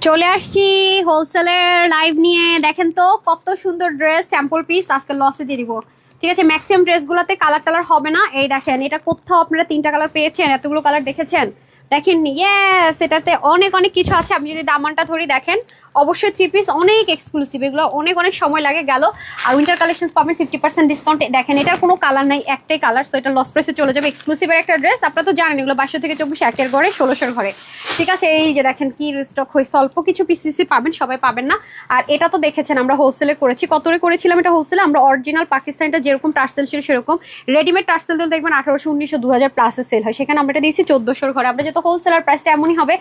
চলে আসছি হোলসেলের লাইভ নিয়ে। দেখেন তো কত সুন্দর ড্রেস, স্যাম্পল পিস আজকে লসে দিয়ে দিব। ঠিক আছে, ম্যাক্সিমাম ড্রেসগুলোতে কালার টালার হবে না। এই দেখেন, এটা কোথাও আপনারা 3টা কালার পেয়েছেন, এতগুলো কালার দেখেছেন দেখেননি? ইয়েস, এটাতে অনেক অনেক কিছু আছে। আপনি যদি দামানটা ধরি দেখেন, অবশ্যই 3 পিস অনেক এক্সক্লুসিভ, এগুলো অনেক অনেক সময় লাগে গেল। আর উইন্টার কালেকশন পাবেন 50% ডিসকাউন্টে। দেখেন, এটার কোনো কালার নাই, একটাই কালার, সো এটা লস প্রাইসে চলে যাবে। এক্সক্লুসিভের একটা ড্রেস, আপনারা তো জানেন এগুলো 2200 থেকে 2400 একের ঘরে 1600 ঘরে। ঠিক আছে, এই যে দেখেন কি স্টক হয়েছে, অল্প কিছু পিসিসি পাবেন, সবাই পাবেন না। আর এটা তো দেখেছেন আমরা হোলসেলে করেছি, কতরে করেছিলাম এটা হোলসেলে। আমরা অরিজিনাল পাকিস্তানটা যেরকম টার্সেল ছিল সেরকম, রেডিমেড টার্সেল দিলে দেখবেন 1800, 1900, 2000 প্লাসে সেল হয়, সেখানে আমরা এটা দিয়েছি 1400 ঘরে। আমরা যেহেতু হোলসেলার প্রাইসটা এমনই হবে।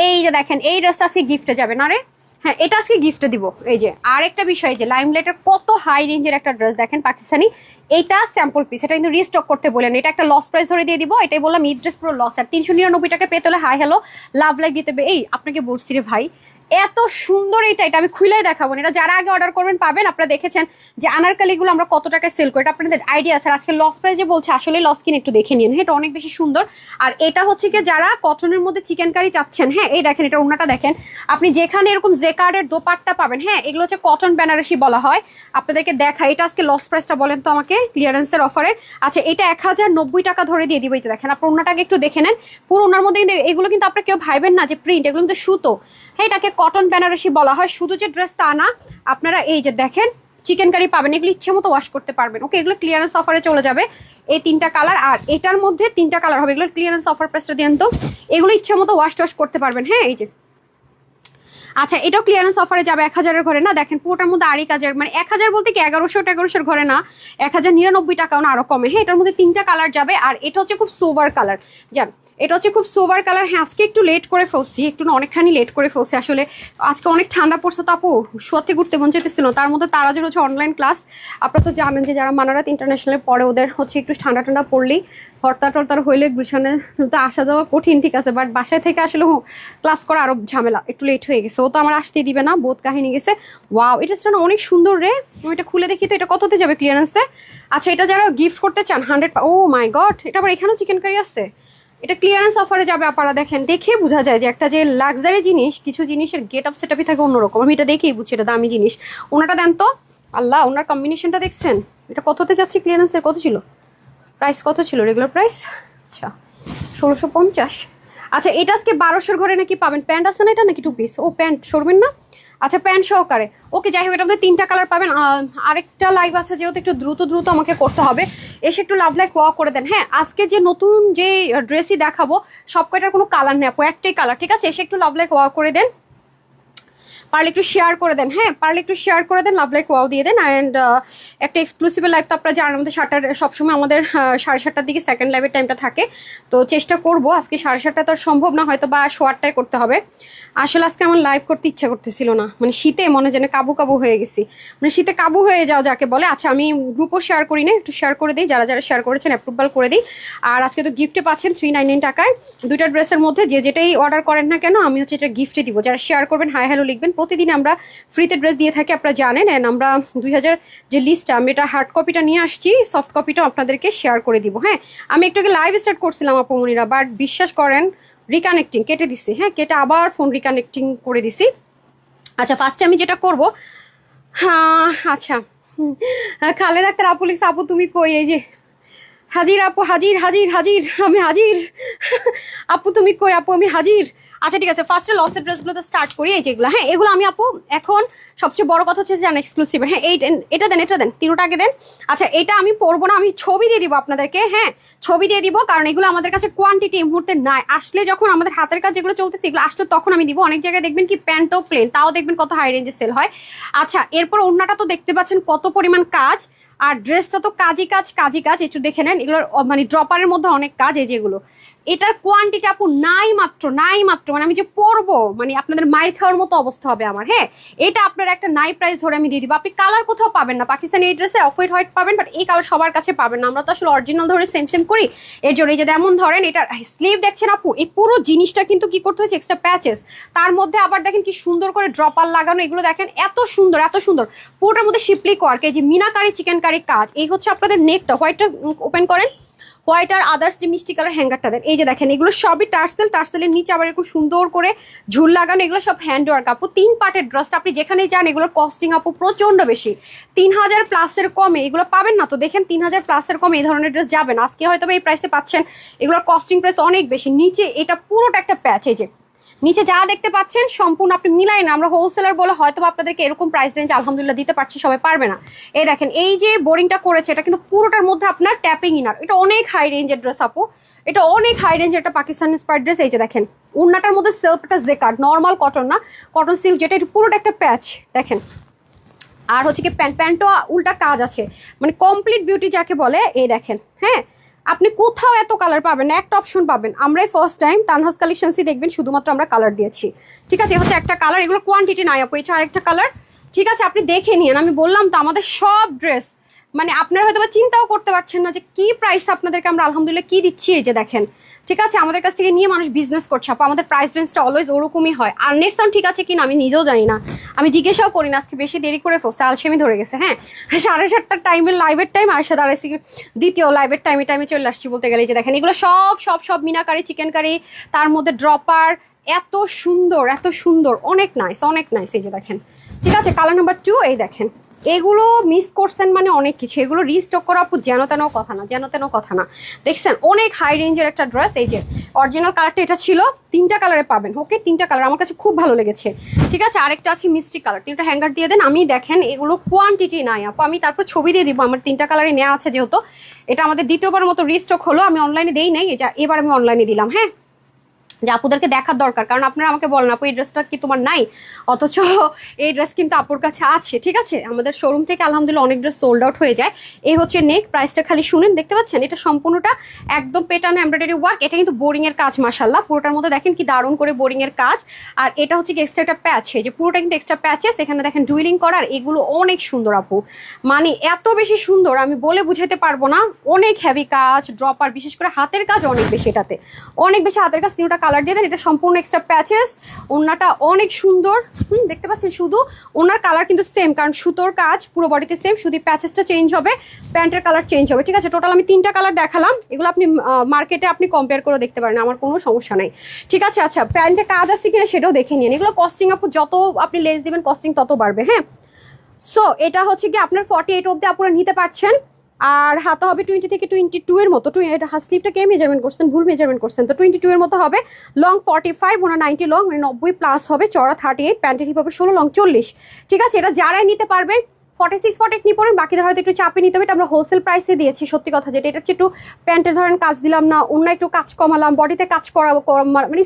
এই যে দেখেন, এই ড্রেসটা আজকে গিফটে যাবে না রে? হ্যাঁ, এটা আজকে গিফটে দিব। এই যে আরেকটা বিষয়, যে লাইমলাইটের কত হাই রেঞ্জের একটা ড্রেস দেখেন পাকিস্তানি, এইটা স্যাম্পল পিস, এটা কিন্তু রিস্টক করতে বলেন। এটা একটা লস প্রাইস ধরে দিয়ে দিব, এটাই বললাম ঈদ ড্রেস পুরো লস। আর 399 টাকা পেতে হলে হাই হ্যালো লাভ লাইক দিতে হবে। এই আপনাকে বলছি রে ভাই, এত সুন্দর এটা আমি খুলেই দেখাবো না। এটা যারা আগে অর্ডার করবেন পাবেন। আপনারা দেখেছেন যে আনারকালিগুলো আমরা কত টাকায় সেল করি, এটা আপনাদের আইডিয়া আছে। আজকে লস প্রাইসে বলছে, আসলে লস কিনে একটু দেখে নিন। হ্যাঁ, এটা অনেক বেশি সুন্দর। আর এটা হচ্ছে কি, যারা কটনের মধ্যে চিকেন কারি চাচ্ছেন, হ্যাঁ এই দেখেন, এটা ওন্নাটা দেখেন, আপনি যেখানে এরকম জেকার্ডের দোপাট্টা পাবেন, হ্যাঁ এগুলো হচ্ছে কটন বেনারসি বলা হয়। আপনাদেরকে দেখা, এটা আজকে লস প্রাইসটা বলেন তো আমাকে, ক্লিয়ারেন্সের অফারের। আচ্ছা, এটা 1090 টাকা ধরে দিয়ে দিব। এই যে দেখেন, আপনার ওন্নাটাকে একটু দেখে নেন, পুরো ওনার মধ্যে কিন্তু এগুলো কিন্তু আপনারা কেউ ভাইবেন না যে প্রিন্ট, এগুলো কিন্তু সুতো। হ্যাঁ, এটাকে কটন বেনারসি বলা হয়। শুধু যে ড্রেস তা না, আপনারা এই যে দেখেন চিকেন কারি পাবেন, এগুলো ইচ্ছে মতো ওয়াশ করতে পারবেন। ওকে, এগুলো ক্লিয়ারেন্স অফারে চলে যাবে। এই 3টা কালার, আর এটার মধ্যে 3টা কালার হবে। এগুলো ক্লিয়ারেন্স অফার প্রাইসটা দেন তো, এগুলো ইচ্ছে মতো ওয়াশ টোয়াশ করতে পারবেন। হ্যাঁ, এই যে আচ্ছা, এটাও ক্লিয়ারেন্স অফারে যাবে 1000-এর ঘরে না। দেখেন পুরোটার মধ্যে আড়ি কাজের, মানে 1000 বলতে কি 1100-1100-এর ঘরে না, 1099 টাকাও না, আরো কমে। হ্যাঁ, এটার মধ্যে 3টা কালার যাবে। আর এটা হচ্ছে খুব সোভার কালার, জান এটা হচ্ছে খুব সোভার কালার। হ্যাঁ, আজকে একটু লেট করে ফেলছি, একটু না অনেকখানি লেট করে ফেলছি আসলে। আজকে অনেক ঠান্ডা পড়ছে তো আপু, শোয়াতে ঘুরতে মন চাইতেছিল। তার মধ্যে তারাজুর হচ্ছে অনলাইন ক্লাস। আপনারা তো জানেন যে যারা মানারাত ইন্টারন্যাশনালে পড়ে, ওদের হচ্ছে একটু ঠান্ডা ঠান্ডা পড়লেই, হরতাল টরতাল হইলে গুলশানে তো আসা যাওয়া কঠিন। ঠিক আছে, বাট বাসায় থেকে আসলে ক্লাস করা আরো ঝামেলা, একটু লেট হয়ে গেছে। ও তো আমার আসতেই দিবে না, বোধ কাহিনী গেছে। ওয়াও, এটা না অনেক সুন্দর রে। আমি এটা খুলে দেখি তো, এটা কততে যাবে ক্লিয়ারেন্সে? আচ্ছা, এটা যারা গিফট করতে চান 100, ও মাই গড, এটা আবার এখানেও চিকেন কারি আছে। এটা ক্লিয়ারেন্স অফারে যাবে। আপনারা দেখেন, দেখে বোঝা যায় যে একটা যে লাক্সারি জিনিস, কিছু জিনিসের গেট আপ সেটআপই থাকে অন্যরকম। আমি এটা দেখেই বুঝছি এটা দামি জিনিস। ওনাটা দেন তো, আল্লাহ, ওনার কম্বিনেশনটা দেখছেন? এটা কততে যাচ্ছে ক্লিয়ারেন্সের? কত ছিল প্রাইস? কত ছিল রেগুলার প্রাইস? আচ্ছা, 1650। আচ্ছা, এটা আজকে 1200-এর ঘরে নাকি পাবেন। প্যান্ট আছে না এটা, নাকি 2 পিস? ও প্যান্ট সরবেন না? আচ্ছা, প্যান্ট সহকারে। ওকে, যাই হোক, এটার মধ্যে 3টা কালার পাবেন। আরেকটা লাইভ আছে, যেহেতু একটু দ্রুত আমাকে করতে হবে, এসে একটু লাভ লাইক ওয়া করে দেন। হ্যাঁ, আজকে যে নতুন যে ড্রেসই দেখাবো সব কয়টার কোনো কালার নেই আপু, একটাই কালার। ঠিক আছে, এসে একটু লাভ লাইক ওয়া করে দেন, পারলে একটু শেয়ার করে দেন। হ্যাঁ, পারলে একটু শেয়ার করে দেন, লাভ লাইক ওয়াও দিয়ে দেন। অ্যান্ড একটা এক্সক্লুসিভ লাইভ তো আপনারা জানেন, আমাদের 7টার সবসময় আমাদের 7:30টার দিকে সেকেন্ড লাইভের টাইমটা থাকে। তো চেষ্টা করবো, আজকে 7:30টা তো সম্ভব না, হয়তো বা 8:15টায় করতে হবে। আসলে আজকে আমার লাইভ করতে ইচ্ছা করতেছিল না, মানে শীতে মনে যেন কাবু কাবু হয়ে গেছি, মানে শীতে কাবু হয়ে যাও যাকে বলে। আচ্ছা, আমি গ্রুপও শেয়ার করি না, একটু শেয়ার করে দিই, যারা যারা শেয়ার করেছেন অ্যাপ্রুভাল করে দিই। আর আজকে তো গিফটে পাচ্ছেন 399 টাকায় 2টা ড্রেসের মধ্যে যে যেটাই অর্ডার করেন না কেন, আমি হচ্ছে এটা গিফটে দিব। যারা শেয়ার করবেন, হাই হ্যালো লিখবেন। প্রতিদিন আমরা ফ্রিতে ড্রেস দিয়ে থাকি, আপনারা জানেন। অ্যান্ড আমরা 2000 যে লিস্টটা, আমি এটা হার্ড কপিটা নিয়ে আসছি, সফট কপিটা আপনাদেরকে শেয়ার করে দিব। হ্যাঁ, আমি একটু আগে লাইভ স্টার্ট করছিলাম আপু মনিরা, বাট বিশ্বাস করেন রিকানেক্টিং কেটে দিছি। হ্যাঁ, কেটে আবার ফোন রিকানেক্টিং করে দিছি। আচ্ছা, ফার্স্টে আমি যেটা করবো, হ্যাঁ আচ্ছা, খালেদ আক্তার আপু লিখছে, আপু তুমি কই? এই যে হাজির আপু, হাজির হাজির হাজির, আমি হাজির। আপু তুমি কই? আপু আমি হাজির। আচ্ছা, ঠিক আছে, ফার্স্টে লসের ড্রেসগুলোতে স্টার্ট করি। এই যেগুলো, হ্যাঁ এগুলো আমি আপু এখন সবচেয়ে বড় কথা হচ্ছে জানেন এক্সক্লুসিভ। হ্যাঁ, এটা দেন, এটা দেন, 3টা আগে দেন। আচ্ছা, এটা আমি পরবো না, আমি ছবি দিয়ে দিব আপনাদেরকে। হ্যাঁ, ছবি দিয়ে দিব, কারণ এগুলো আমাদের কাছে কোয়ান্টিটি এই মুহূর্তে নাই। আসলে যখন আমাদের হাতের কাজ যেগুলো চলতেছে, এগুলো আসলে তখন আমি দিব। অনেক জায়গায় দেখবেন কি প্যান্টও প্লেন, তাও দেখবেন কত হাই রেঞ্জে সেল হয়। আচ্ছা, এরপর ওড়নাটা তো দেখতে পাচ্ছেন কত পরিমাণ কাজ, আর ড্রেসটা তো কাজই কাজ। একটু দেখে নেন, এগুলোর মানে ড্রপারের মধ্যে অনেক কাজ। এই যেগুলো, এটার কোয়ান্টিটি আপু নাই মাত্র, মানে আমি যে পরবো, মানে আপনাদের মায়ের খাওয়ার মতো অবস্থা হবে আমার। হ্যাঁ, এটা আপনার একটা নাই প্রাইস ধরে আমি দিয়ে দিব। আপনি কালার কোথাও পাবেন না, পাকিস্তানি এই ড্রেসে অফ হোয়াইট পাবেন, বাট এই কালার সবার কাছে পাবেন না। আমরা তো আসলে অরিজিনাল ধরে সেম করি, এর জন্য। এই যে যেমন ধরেন, এটা স্লিভ দেখছেন আপু, এই পুরো জিনিসটা কিন্তু কি করতে হয়েছে, এক্সট্রা প্যাচেস। তার মধ্যে আবার দেখেন কি সুন্দর করে ড্রপার লাগানো, এগুলো দেখেন এত সুন্দর পুরোটার মধ্যে শিপলি ওয়ার্ক। এই যে মিনাকারি চিকেন কারি কাজ। এই হচ্ছে আপনাদের নেকটা, হোয়াইটটা ওপেন করেন, হোয়াইট আর আদার্স যে মিষ্টি কালার হ্যাঙ্গারটা দেন, এই যে দেখেন এগুলো সবই টার্সেল, টার্সেলের নিচে আবার এরকম সুন্দর করে ঝুল লাগানো, এগুলো সব হ্যান্ড ওয়ার্ক আপু। 3 পার্টের ড্রেসটা আপনি যেখানেই যান এগুলোর কস্টিং আপু প্রচন্ড বেশি, 3000 প্লাসের কমে এগুলো পাবেন না। তো দেখেন 3000 প্লাসের কমে এই ধরনের ড্রেস যাবেন, আজকে হয়তো এই প্রাইসে পাচ্ছেন, এগুলোর কস্টিং প্রাইস অনেক বেশি। নিচে এটা পুরোটা একটা প্যাচ, এই যে নিচে যা দেখতে পাচ্ছেন সম্পূর্ণ আপনি মিলাই না, আমরা হোলসেলার বলে হয়তো আপনাদেরকে এরকম প্রাইস রেঞ্জ আলহামদুলিল্লাহ দিতে পারছি, সবাই পারবে না। এই দেখেন এই যে বোরিংটা করেছে এটা কিন্তু পুরোটার মধ্যে আপনার ট্যাপিং ইনার, এটা অনেক হাই রেঞ্জের ড্রেস আপু, এটা অনেক হাই রেঞ্জের একটা পাকিস্তানি ইন্সপায়ার্ড ড্রেস। এই যে দেখেন উন্নাটার মধ্যে সেলফ একটা জেকার্ড, নর্মাল কটন না, কটন সিল্ক, যেটা এটা পুরোটা একটা প্যাচ দেখেন। আর হচ্ছে কি প্যান্টও উল্টা কাজ আছে, মানে কমপ্লিট বিউটি যাকে বলে। এই দেখেন হ্যাঁ, আপনি কোথাও এত কালার পাবেন না, একটা অপশন পাবেন। আমরাই ফার্স্ট টাইম তানহাজ কালেকশনসই দেখবেন শুধুমাত্র আমরা কালার দিয়েছি, ঠিক আছে। হচ্ছে একটা কালার, এগুলো কোয়ান্টিটি নাই আপু, এটা আরেকটা কালার, ঠিক আছে। আপনি দেখে নিন, আমি বললাম তো আমাদের সব ড্রেস মানে আপনারা হয়তো চিন্তাও করতে পারছেন না যে কি প্রাইস আপনাদেরকে আমরা আলহামদুলিল্লাহ কি দিচ্ছি। এই যে দেখেন, ঠিক আছে, আমাদের কাছ থেকে নিয়ে মানুষ বিজনেস করছে আপু, আমাদের প্রাইস রেঞ্জটা অলওয়েজ ওরকমই হয়। আর নেট সাউন্ড ঠিক আছে কিনা আমি নিজেও জানি না, আমি জিজ্ঞাসাও করি না, আজকে বেশি দেরি করে ফেলছে, আলসেমি ধরে গেছে। হ্যাঁ 7:30টার টাইমের লাইভের টাইম আয়সা দাঁড়াইছি, দ্বিতীয় লাইভের টাইমে চলে আসছি বলতে গেলে। যে দেখেন এগুলো সব মিনা কারি, চিকেন কারি, তার মধ্যে ড্রপার, এত সুন্দর এত সুন্দর, অনেক নাইস। এই যে দেখেন, ঠিক আছে, কালার নাম্বার 2। এই দেখেন এগুলো মিস করছেন মানে অনেক কিছু, এগুলো রিস্টক করা আপু যেন তেন কথা না, দেখছেন অনেক হাই রেঞ্জের একটা ড্রেস। এই যে অরিজিনাল কালারটা এটা ছিল, 3টা কালারে পাবেন, ওকে 3টা কালার আমার কাছে খুব ভালো লেগেছে, ঠিক আছে। আরেকটা আছে মিষ্টি কালার, 3টা হ্যাঙ্গার দিয়ে দেন। আমি দেখেন এগুলো কোয়ান্টিটি নাই আপু, আমি তারপর ছবি দিয়ে দিব, আমার 3টা কালারে নেওয়া আছে যেহেতু, এটা আমাদের দ্বিতীয়বার মতো রিস্টক হলো, আমি অনলাইনে দেই নাই, এবার আমি অনলাইনে দিলাম। হ্যাঁ, যে আপুদেরকে দেখার দরকার, কারণ আপনারা আমাকে বলেন আপু এই ড্রেসটা কি তোমার নাই, অথচ এই ড্রেস কিন্তু আপুর কাছে আছে, ঠিক আছে। আমাদের শোরুম থেকে আলহামদুলিল্লাহ অনেক ড্রেস সোল্ড আউট হয়ে যায়। এই হচ্ছে নেক, প্রাইসটা খালি শুনেন, দেখতে পাচ্ছেন এটা সম্পূর্ণটা একদম পেটানো এমব্রয়ডারি ওয়ার্ক, এটা কিন্তু বোরিং এর কাজ মাশাআল্লাহ, পুরোটার মধ্যে দেখেন কি দারুণ করে বোরিং এর কাজ। আর এটা হচ্ছে কি এক্সট্রা একটা প্যাচ, এই যে পুরোটা কিন্তু এক্সট্রা প্যাচেস, এখানে দেখেন ডুইলিং করার, এগুলো অনেক সুন্দর আপু, মানে এত বেশি সুন্দর আমি বলে বুঝাতে পারবো না, অনেক হেভি কাজ, ড্রপার, বিশেষ করে হাতের কাজ অনেক বেশি, এটাতে অনেক বেশি হাতের কাজ। 3টা কালার দিয়ে দেন, এটা সম্পূর্ণ এক্সট্রা প্যাচেস, ওন্নাটা অনেক সুন্দর, দেখতে পাচ্ছেন, শুধু ওনার কালার কিন্তু সেম, কারণ সুতোর কাজ পুরো বডিতে সেম, শুধু প্যাচেসটা চেঞ্জ হবে, প্যান্টের কালার চেঞ্জ হবে, ঠিক আছে। টোটাল আমি 3টা কালার দেখালাম, এগুলো আপনি মার্কেটে আপনি কম্পেয়ার করে দেখতে পারেন, আমার কোনো সমস্যা নাই, ঠিক আছে। আচ্ছা প্যান্টে কাজ আছে কিনা সেটাও দেখে নিন, এগুলো কস্টিং আপু যত আপনি লেস দিবেন কস্টিং তত বাড়বে। হ্যাঁ, সো এটা হচ্ছে কি আপনার 48 অব্দি আপনারা নিতে পারছেন, আর হাতে হবে 20 থেকে 22 এর মতো, এটা স্লিপটা কে মেজারমেন্ট করছেন, ভুল মেজারমেন্ট করছেন, তো 22 এর মতো হবে। লং 45, ওনা 90 লং, মানে 90 প্লাস হবে, চড়া 38, প্যান্টের হিপ হবে 16, লং 40, ঠিক আছে। এটা যারাই নিতে পারবেন 46 48 নিয়ে পড়েন, বাকিদের হয়তো একটু চাপে নিতে হবে, এটা আমরা হোলসেল প্রাইসে দিয়েছি, সত্যি কথা যেটা, এটা হচ্ছে একটু প্যান্টের ধরেন কাজ দিলাম না, অন্য একটু কাজ কমালাম, বডিতে কাজ করাবো, মানে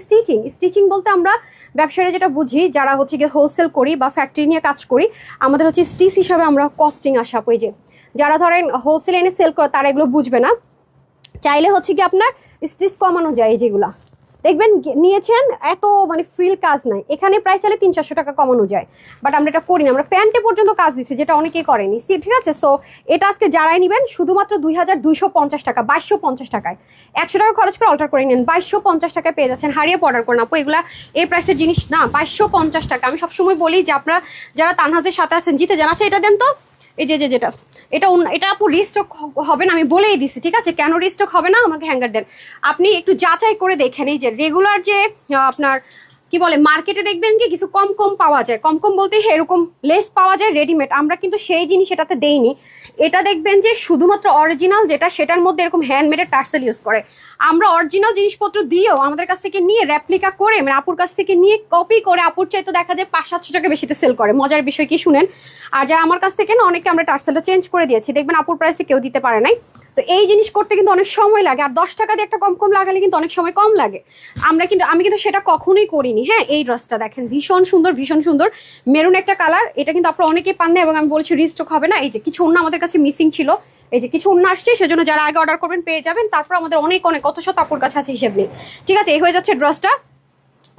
স্টিচিং বলতে আমরা ব্যবসায়ীরা যেটা বুঝি, যারা হচ্ছে গিয়ে হোলসেল করি বা ফ্যাক্টরি নিয়ে কাজ করি, আমাদের হচ্ছে স্টিচ হিসাবে আমরা কস্টিং আসা ওই যে যারা ধরেন হোলসেল এনে সেল করে তারা এগুলো বুঝবে না, চাইলে হচ্ছে কি আপনার স্টিচ কমানো যায়, যেগুলা দেখবেন নিয়েছেন এত মানে ফ্রিল কাজ নাই, এখানে প্রায় চাইলে 300-400 টাকা কমানো যায়, বাট আমরা এটা করি না, আমরা প্যান্টে পর্যন্ত কাজ দিচ্ছি, যেটা অনেকেই করেনি, ঠিক আছে। সো এটা আজকে যারাই নেবেন শুধুমাত্র 2250 টাকা, 2250 টাকায়, 100 টাকা খরচ করে অল্টার করে নেন, 2250 টাকায় পেয়ে যাচ্ছেন। হারিয়ে অর্ডার করেন আপু, এগুলা এই প্রাইসের জিনিস না, 2250 টাকা। আমি সবসময় বলি যে আপনারা যারা তানহাজের সাথে আছেন, জিতে জানাচ্ছে এটা দেন তো, এই যে এটা আপু রিস্টক হবে না, আমি বলেই দিছি, ঠিক আছে। কেন রিস্টক হবে না, আমাকে হ্যাঙ্গার দেন, আপনি একটু যাচাই করে দেখেন। এই যে রেগুলার যে আপনার কি বলে মার্কেটে দেখবেন কি কিছু কম পাওয়া যায়, কম বলতে এরকম লেস পাওয়া যায় রেডিমেড, আমরা কিন্তু সেই জিনিস এটাতে দেইনি। এটা দেখবেন যে শুধুমাত্র অরিজিনাল যেটা, সেটার মধ্যে এরকম হ্যান্ডমেডের টার্সেল ইউজ করে। আমরা অরিজিনাল জিনিসপত্র দিয়েও আমাদের কাছ থেকে নিয়ে রেপ্লিকা করে, মানে আপুর কাছ থেকে নিয়ে কপি করে আপুর চাইতে দেখা যায় 500-700 টাকা বেশিতে সেল করে। মজার বিষয় কি শুনেন, আর যারা আমার কাছ থেকে না অনেকে আমরা টার্সেলটা চেঞ্জ করে দিয়েছি, দেখবেন আপুর প্রাইসে কেউ দিতে পারে নাই। তো এই জিনিস করতে কিন্তু অনেক সময় লাগে, আর 10 টাকা দিয়ে একটা কম লাগালে কিন্তু অনেক সময় কম লাগে। আমি কিন্তু সেটা কখনোই করিনি। হ্যাঁ, এই ড্রেসটা দেখেন ভীষণ সুন্দর মেরুন একটা কালার, এটা কিন্তু আপনারা অনেকেই পান না, এবং আমি বলছি রিস্টক হবে না। এই যে কিছু অন্য আমাদের কাছে মিসিং ছিল, এই যে কিছু অন্য আসছে, সেজন্য যারা আগে অর্ডার করবেন পেয়ে যাবেন। তারপর আমাদের অনেক কত শত আপুর কাছে আছে হিসেব নেই, ঠিক আছে। এই হয়ে যাচ্ছে ড্রেসটা,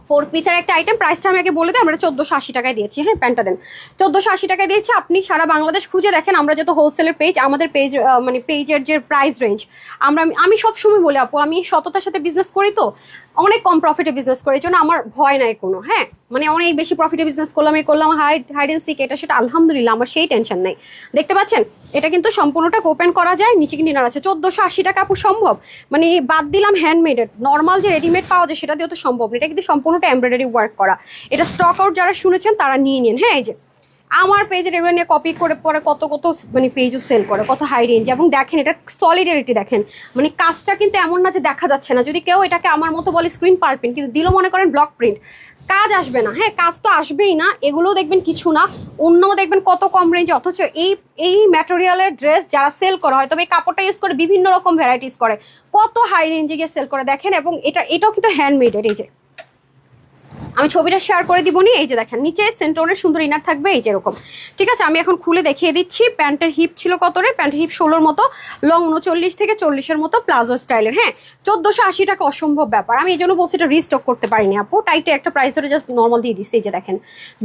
4 পিসের একটা আইটেম। প্রাইসটা আমাকে বলে দেয়, আমরা 1480 টাকায় দিয়েছি। হ্যাঁ, প্যান্টটা দেন 1480 টাকায় দিয়েছি। আপনি সারা বাংলাদেশ খুঁজে দেখেন, আমরা যত হোলসেলের পেজ, আমাদের পেজ মানে পেজের যে প্রাইস রেঞ্জ, আমি সবসময় বলি আপু, আমি সততার সাথে বিজনেস করি, তো অনেক কম প্রফিটে বিজনেস করে, এই জন্য আমার ভয় নাই কোনো। হ্যাঁ, মানে অনেক বেশি প্রফিটে বিজনেস করলাম, এই করলাম হাইড এন্ড সিক, এটা সেটা আলহামদুলিল্লাহ আমার সেই টেনশন নাই। দেখতে পাচ্ছেন এটা কিন্তু সম্পূর্ণটা ওপেন করা যায়, নিচে কিন্তু ইনার আছে। 1480 টাকা আপু সম্ভব? মানে বাদ দিলাম হ্যান্ডমেডের, নর্মাল যে রেডিমেড পাওয়া যায় সেটা দিয়ে তো সম্ভব না, এটা কিন্তু সম্পূর্ণটা এমব্রয়ডারি ওয়ার্ক করা। এটা স্টক আউট যারা শুনেছেন তারা নিয়ে নিন। হ্যাঁ, এই যে আমার পেজের এগুলো নিয়ে কপি করে পরে কত কত মানে পেজও সেল করে, কত হাই রেঞ্জ। এবং দেখেন এটা সলিডারিটি দেখেন, মানে কাজটা কিন্তু এমন না যে দেখা যাচ্ছে না। যদি কেউ এটাকে আমার মতো বলে স্ক্রিন পারবেন, কিন্তু দিল মনে করেন ব্লক প্রিন্ট, কাজ আসবে না। হ্যাঁ, কাজ তো আসবেই না, এগুলোও দেখবেন কিছু না, অন্যও দেখবেন কত কম রেঞ্জ। অথচ এই ম্যাটেরিয়ালের ড্রেস যারা সেল করে, হয়তো এই কাপড়টা ইউজ করে বিভিন্ন রকম ভ্যারাইটিস করে, কত হাই রেঞ্জে গিয়ে সেল করে দেখেন। এবং এটাও কিন্তু হ্যান্ডমেডের। এই যে আমি ছবিটা শেয়ার করে দিবনি, এই যে দেখেন নিচে সেন্টোনের সুন্দর ইনার থাকবে এই যে এরকম। ঠিক আছে, আমি এখন খুলে দেখিয়ে দিচ্ছি। প্যান্টের হিপ ছিল কত রে? প্যান্টের হিপ 16 মতো, লং 39 থেকে 40 মতো, প্লাজো স্টাইলের। হ্যাঁ, 1480 টাকা অসম্ভব ব্যাপার। আমি এই জন্য বলছি এটা রিস্টক করতে পারিনি আপু, টাইটে একটা প্রাইস ধরে জাস্ট নর্মাল দিয়ে দিচ্ছি। এই যে দেখেন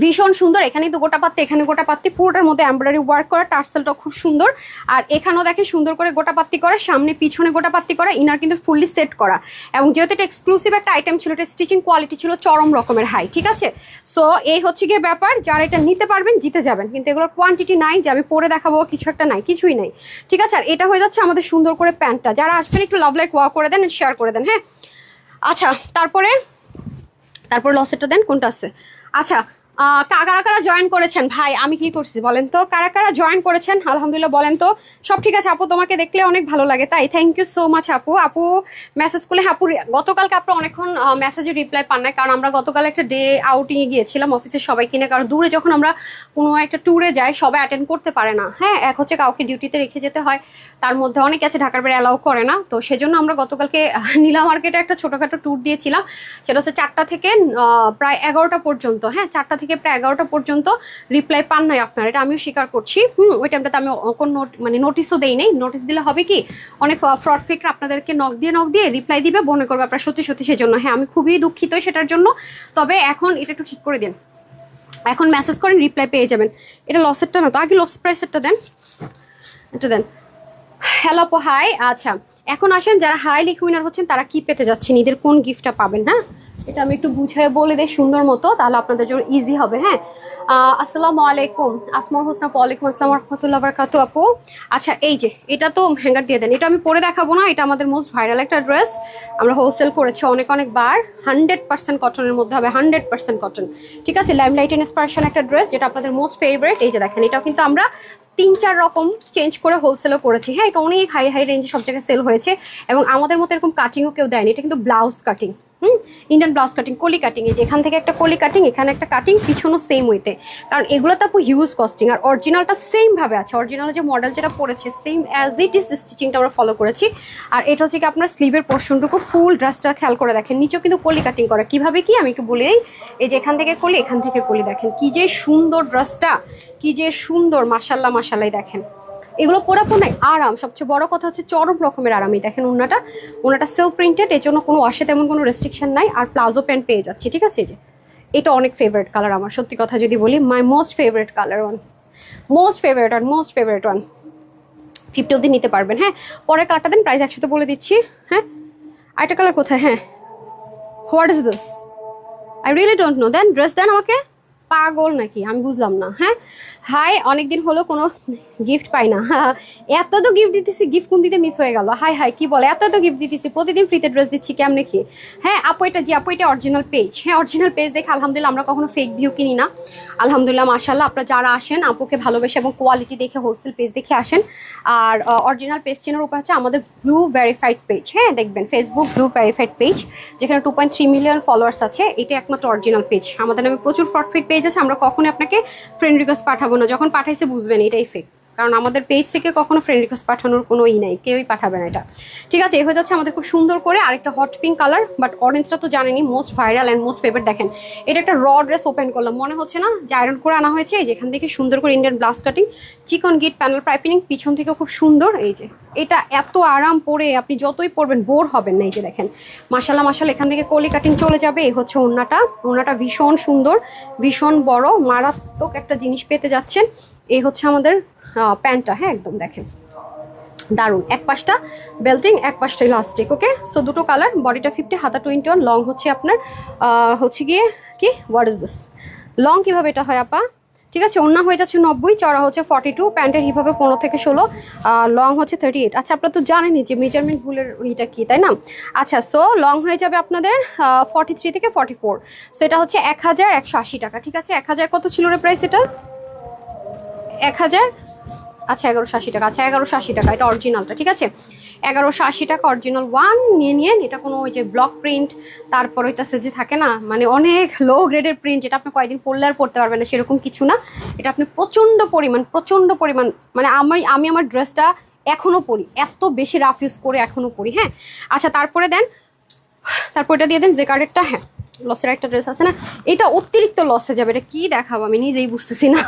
ভীষণ সুন্দর, এখানে তো গোটা পাত্তি, এখানে গোটা পাত্তি, পুরোটার মধ্যে এমব্রয়ডারি ওয়ার্ক করা, টার্সেলটা খুব সুন্দর। আর এখানেও দেখেন সুন্দর করে গোটা পাত্তি করা, সামনে পিছনে গোটা পাত্তি করা, ইনার কিন্তু ফুললি সেট করা। এবং যেহেতু এটা এক্সক্লুসিভ একটা আইটেম ছিল, এটা স্টিচিং কোয়ালিটি ছিল চরম রকমের হাই। ঠিক আছে, সো এই হচ্ছে গিয়ে ব্যাপার, যারা এটা নিতে পারবেন জিতে যাবেন। কিন্তু এগুলোর কোয়ান্টিটি নাই যে আমি পরে দেখাবো কিছু একটা, নাই, কিছুই নাই। ঠিক আছে, আর এটা হয়ে যাচ্ছে আমাদের সুন্দর করে প্যান্টটা। যারা আসবেন একটু লাভ লাইক ওয়াও করে দেন, শেয়ার করে দেন। হ্যাঁ, আচ্ছা, তারপরে লসেটটা দেন, কোনটা আছে? আচ্ছা, কারা কারা জয়েন করেছেন ভাই? আমি কি করছি বলেন তো, কারা কারা জয়েন করেছেন আলহামদুলিল্লাহ বলেন তো। সব ঠিক আছে আপু, তোমাকে দেখলে অনেক ভালো লাগে তাই, থ্যাংক ইউ সো মাচ আপু মেসেজ করলে। আপু গতকালকে আপনার অনেকক্ষণ মেসেজে রিপ্লাই পান নাই, কারণ আমরা গতকাল একটা ডে আউটিংয়ে গিয়েছিলাম অফিসের সবাই কিনে। কারণ দূরে যখন আমরা কোনো একটা ট্যুরে যাই সবাই অ্যাটেন্ড করতে পারে না। হ্যাঁ, এক হচ্ছে কাউকে ডিউটিতে রেখে যেতে হয়, তার মধ্যে অনেকে আছে ঢাকার বাইরে অ্যালাউ করে না। তো সেজন্য আমরা গতকালকে নীলা মার্কেটে একটা ছোটোখাটো ট্যুর দিয়েছিলাম, সেটা হচ্ছে 4টা থেকে প্রায় 11টা পর্যন্ত। হ্যাঁ, 4টা থেকে প্রায় 11টা পর্যন্ত রিপ্লাই পান নাই আপনার, এটা আমিও স্বীকার করছি। ওই টাইমটাতে আমি কোনো মানে নোটিসও দেই নাই। নোটিস দিলে হবে কি, অনেক ফ্রড ফেকরা আপনাদেরকে নক দিয়ে রিপ্লাই দিবে, মনে করবে আপনার সত্যি সত্যি। সেজন্য হ্যাঁ, আমি খুবই দুঃখিত সেটার জন্য। তবে এখন এটা একটু ঠিক করে দিন, এখন মেসেজ করেন, রিপ্লাই পেয়ে যাবেন। এটা লসেরটা না তো, আগে লস প্রাইসেরটা দেন, এটা দেন। হ্যালো আপু, হাই। আচ্ছা, এখন আসেন যারা হাই লিখে উইনার হচ্ছেন তারা কি পেতে যাচ্ছেন, ঈদের কোন গিফটটা পাবেন। হ্যাঁ, এটা আমি একটু বুঝাই বলে দেই সুন্দর মতো, তাহলে আপনাদের জন্য ইজি হবে। হ্যাঁ, আসসালামু আলাইকুম, আসমাউল হোসনা। ওয়ালাইকুম আসসালাম রাহমাতুল্লাহ বারাকাতু আপু। আচ্ছা, এই যে এটা তো হ্যাঙ্গার দিয়ে দেন, এটা আমি পরে দেখাবো না, এটা আমাদের মোস্ট ভাইরাল একটা ড্রেস, আমরা হোলসেল করেছি অনেকবার। 100% কটনের মধ্যে হবে, 100% কটন। ঠিক আছে, লাইমলাইট ইন্সপিরেশন একটা ড্রেস, যেটা আপনাদের মোস্ট ফেভারিট। এই যে দেখেন, এটাও কিন্তু আমরা 3-4 রকম চেঞ্জ করে হোলসেলও করেছি। হ্যাঁ, এটা অনেক হাই রেঞ্জে সব জায়গায় সেল হয়েছে, এবং আমাদের মতো এরকম কাটিংও কেউ দেয়নি। এটা কিন্তু blouse cutting, Indian blouse cutting, কলি কাটিং। এই যে এখান থেকে একটা কলি কাটিং, এখানে একটা কাটিং, পিছনও সেম ওয়েতে, কারণ এগুলো তো আপু হিউজ কস্টিং। আর অরিজিনালটা সেম ভাবে আছে, অরিজিনাল যে মডেল যেটা পড়েছে সেম অ্যাজ ইট ইজ স্টিচিংটা আমরা ফলো করেছি। আর এটা হচ্ছে কি আপনার স্লিভের পোর্শনটুকু, ফুল ড্রেসটা খেয়াল করে দেখেন, নিচেও কিন্তু কলি কাটিং করা। কিভাবে কি আমি একটু বলে দিই, এই যে এখান থেকে কলি, এখান থেকে কলি, দেখেন কি যে সুন্দর ড্রেসটা, কি যে সুন্দর, মাশাল্লাহ মাশাল্লাহ। দেখেন এগুলো পরে আরাম, সবচেয়ে বড় কথা হচ্ছে চরম রকমের আরাম। এই দেখেন ওনাটা সেলফ প্রিন্টেড, এর জন্য কোনো ওয়াশে তেমন কোনো রেস্ট্রিকশন নাই। আর প্লাজো প্যান্ট পেয়ে যাচ্ছি। ঠিক আছে, এই যে এটা অনেক ফেভারিট কালার আমার, সত্যি কথা যদি বলি, my most favourite colour one, most favourite one. 50 অবধি নিতে পারবেন। হ্যাঁ, পরে কালারটা দেন, প্রাইস একসাথে বলে দিচ্ছি। হ্যাঁ, আরেকটা কালার কোথায়? হ্যাঁ, what is this, I really don't know. দেন ড্রেস দেন আমাকে, পাগল নাকি আমি বুঝলাম না। হ্যাঁ, হাই, অনেকদিন হলো কোনো গিফট পাই না। এত তো গিফট দিতেছি, গিফট কোন দিতে মিস হয়ে গেল। হাই কি বলে, এত গিফট দিতেছি, প্রতিদিন ফ্রিতে ড্রেস দিচ্ছি, কেমনে কি? হ্যাঁ আপু, এটা অরিজিনাল পেজ। হ্যাঁ, অরিজিনাল পেজ দেখে আলহামদুলিল্লাহ আমরা কখনো ফেক ভিউ কিনি না। আলহামদুলিল্লাহ মাশাআল্লাহ, আপনারা যারা আসেন আপুকে ভালোবেসে এবং কোয়ালিটি দেখে হোলসেল পেজ দেখে আসেন। আর অরিজিনাল পেজ চেনার উপায় হচ্ছে আমাদের ব্লু ভেরিফাইড পেজ। হ্যাঁ, দেখবেন ফেসবুক ব্লু ভেরিফাইড পেজ, যেখানে 2.3 মিলিয়ন ফলোয়ার্স আছে। এটা একমাত্র অরিজিনাল পেজ। আমাদের নামে প্রচুর ফ্রড ফেক পেজ আছে, আমরা কখনোই আপনাকে ফ্রেন্ড রিকোয়েস্ট পাঠাবো না, যখন পাঠাইছে বুঝবেন এটাই ফেক। কারণ আমাদের পেজ থেকে কখনো ফ্রেন্ড রিকোয়েস্ট পাঠানোর কোনো নাই, কেউই পাঠাবে না এটা। ঠিক আছে, এই হয়ে যাচ্ছে আমাদের খুব সুন্দর করে আরেকটা হট পিঙ্ক কালার, বাট অরেঞ্জটা তো জানেনি most viral and most favourite. দেখেন এটা একটা র ড্রেস ওপেন করলাম, মনে হচ্ছে না যে আয়রন করে আনা হয়েছে। এই যেখান থেকে সুন্দর করে ইন্ডিয়ান ব্লাউজ কাটিং, চিকন গিট প্যানেল পাইপিং, পিছন থেকেও খুব সুন্দর। এই যে এটা এত আরাম, পরে আপনি যতই পরবেন বোর হবেন না। এই যে দেখেন মাশাল্লাহ, এখান থেকে কলি কাটিং চলে যাবে। এই হচ্ছে ওড়নাটা ভীষণ সুন্দর, ভীষণ বড়, মারাত্মক একটা জিনিস পেতে যাচ্ছেন। এই হচ্ছে আমাদের প্যান্টটা। হ্যাঁ, একদম দেখেন দারুন, এক পাশটা বেল্টিং, এক পাশটা ইলাস্টিক। ওকে, সো দুটো কালার, বডিটা 50, হাতা 21, লং হচ্ছে আপনার হচ্ছে গিয়ে কি হোয়াট ইজ দিস, লং কিভাবে এটা হয় আপা? ঠিক আছে, ওড়না হয়ে যাচ্ছে 90, চড়া হচ্ছে 42, প্যান্টের হিপ হবে 15 থেকে 16, লং হচ্ছে 38। আচ্ছা, আপনারা তো জানেনই যে মেজারমেন্ট ভুলের ইটা কি, তাই না? আচ্ছা, সো লং হয়ে যাবে আপনাদের 43 থেকে 44। সো এটা হচ্ছে 1180 টাকা। ঠিক আছে, 1000 কত ছিল রে প্রাইস এটা? 1000, আচ্ছা 1180 টাকা। আচ্ছা 1180 টাকা, এটা অরিজিনালটা। ঠিক আছে, 1180 টাকা অরিজিনাল ওয়ান নিয়ে নিন। এটা কোনো ওই যে ব্লক প্রিন্ট, তারপর হইতাছে যে থাকে না মানে অনেক লো গ্রেডের প্রিন্ট, যেটা আপনি কয়েকদিন পরলে আর পড়তে পারবেন না, সেরকম কিছু না। এটা আপনি প্রচণ্ড পরিমাণ মানে আমি আমার ড্রেসটা এখনও পরি, এত বেশি রাফ ইউজ করে এখনও পরি। হ্যাঁ, আচ্ছা তারপরে দেন, তারপর এটা দিয়ে দেন যে কার্ডেরটা। হ্যাঁ, লসের একটা ড্রেস আছে না, এটা অতিরিক্ত লসে যাবে। এটা কি দেখাবো আমি নিজেই বুঝতেছি না।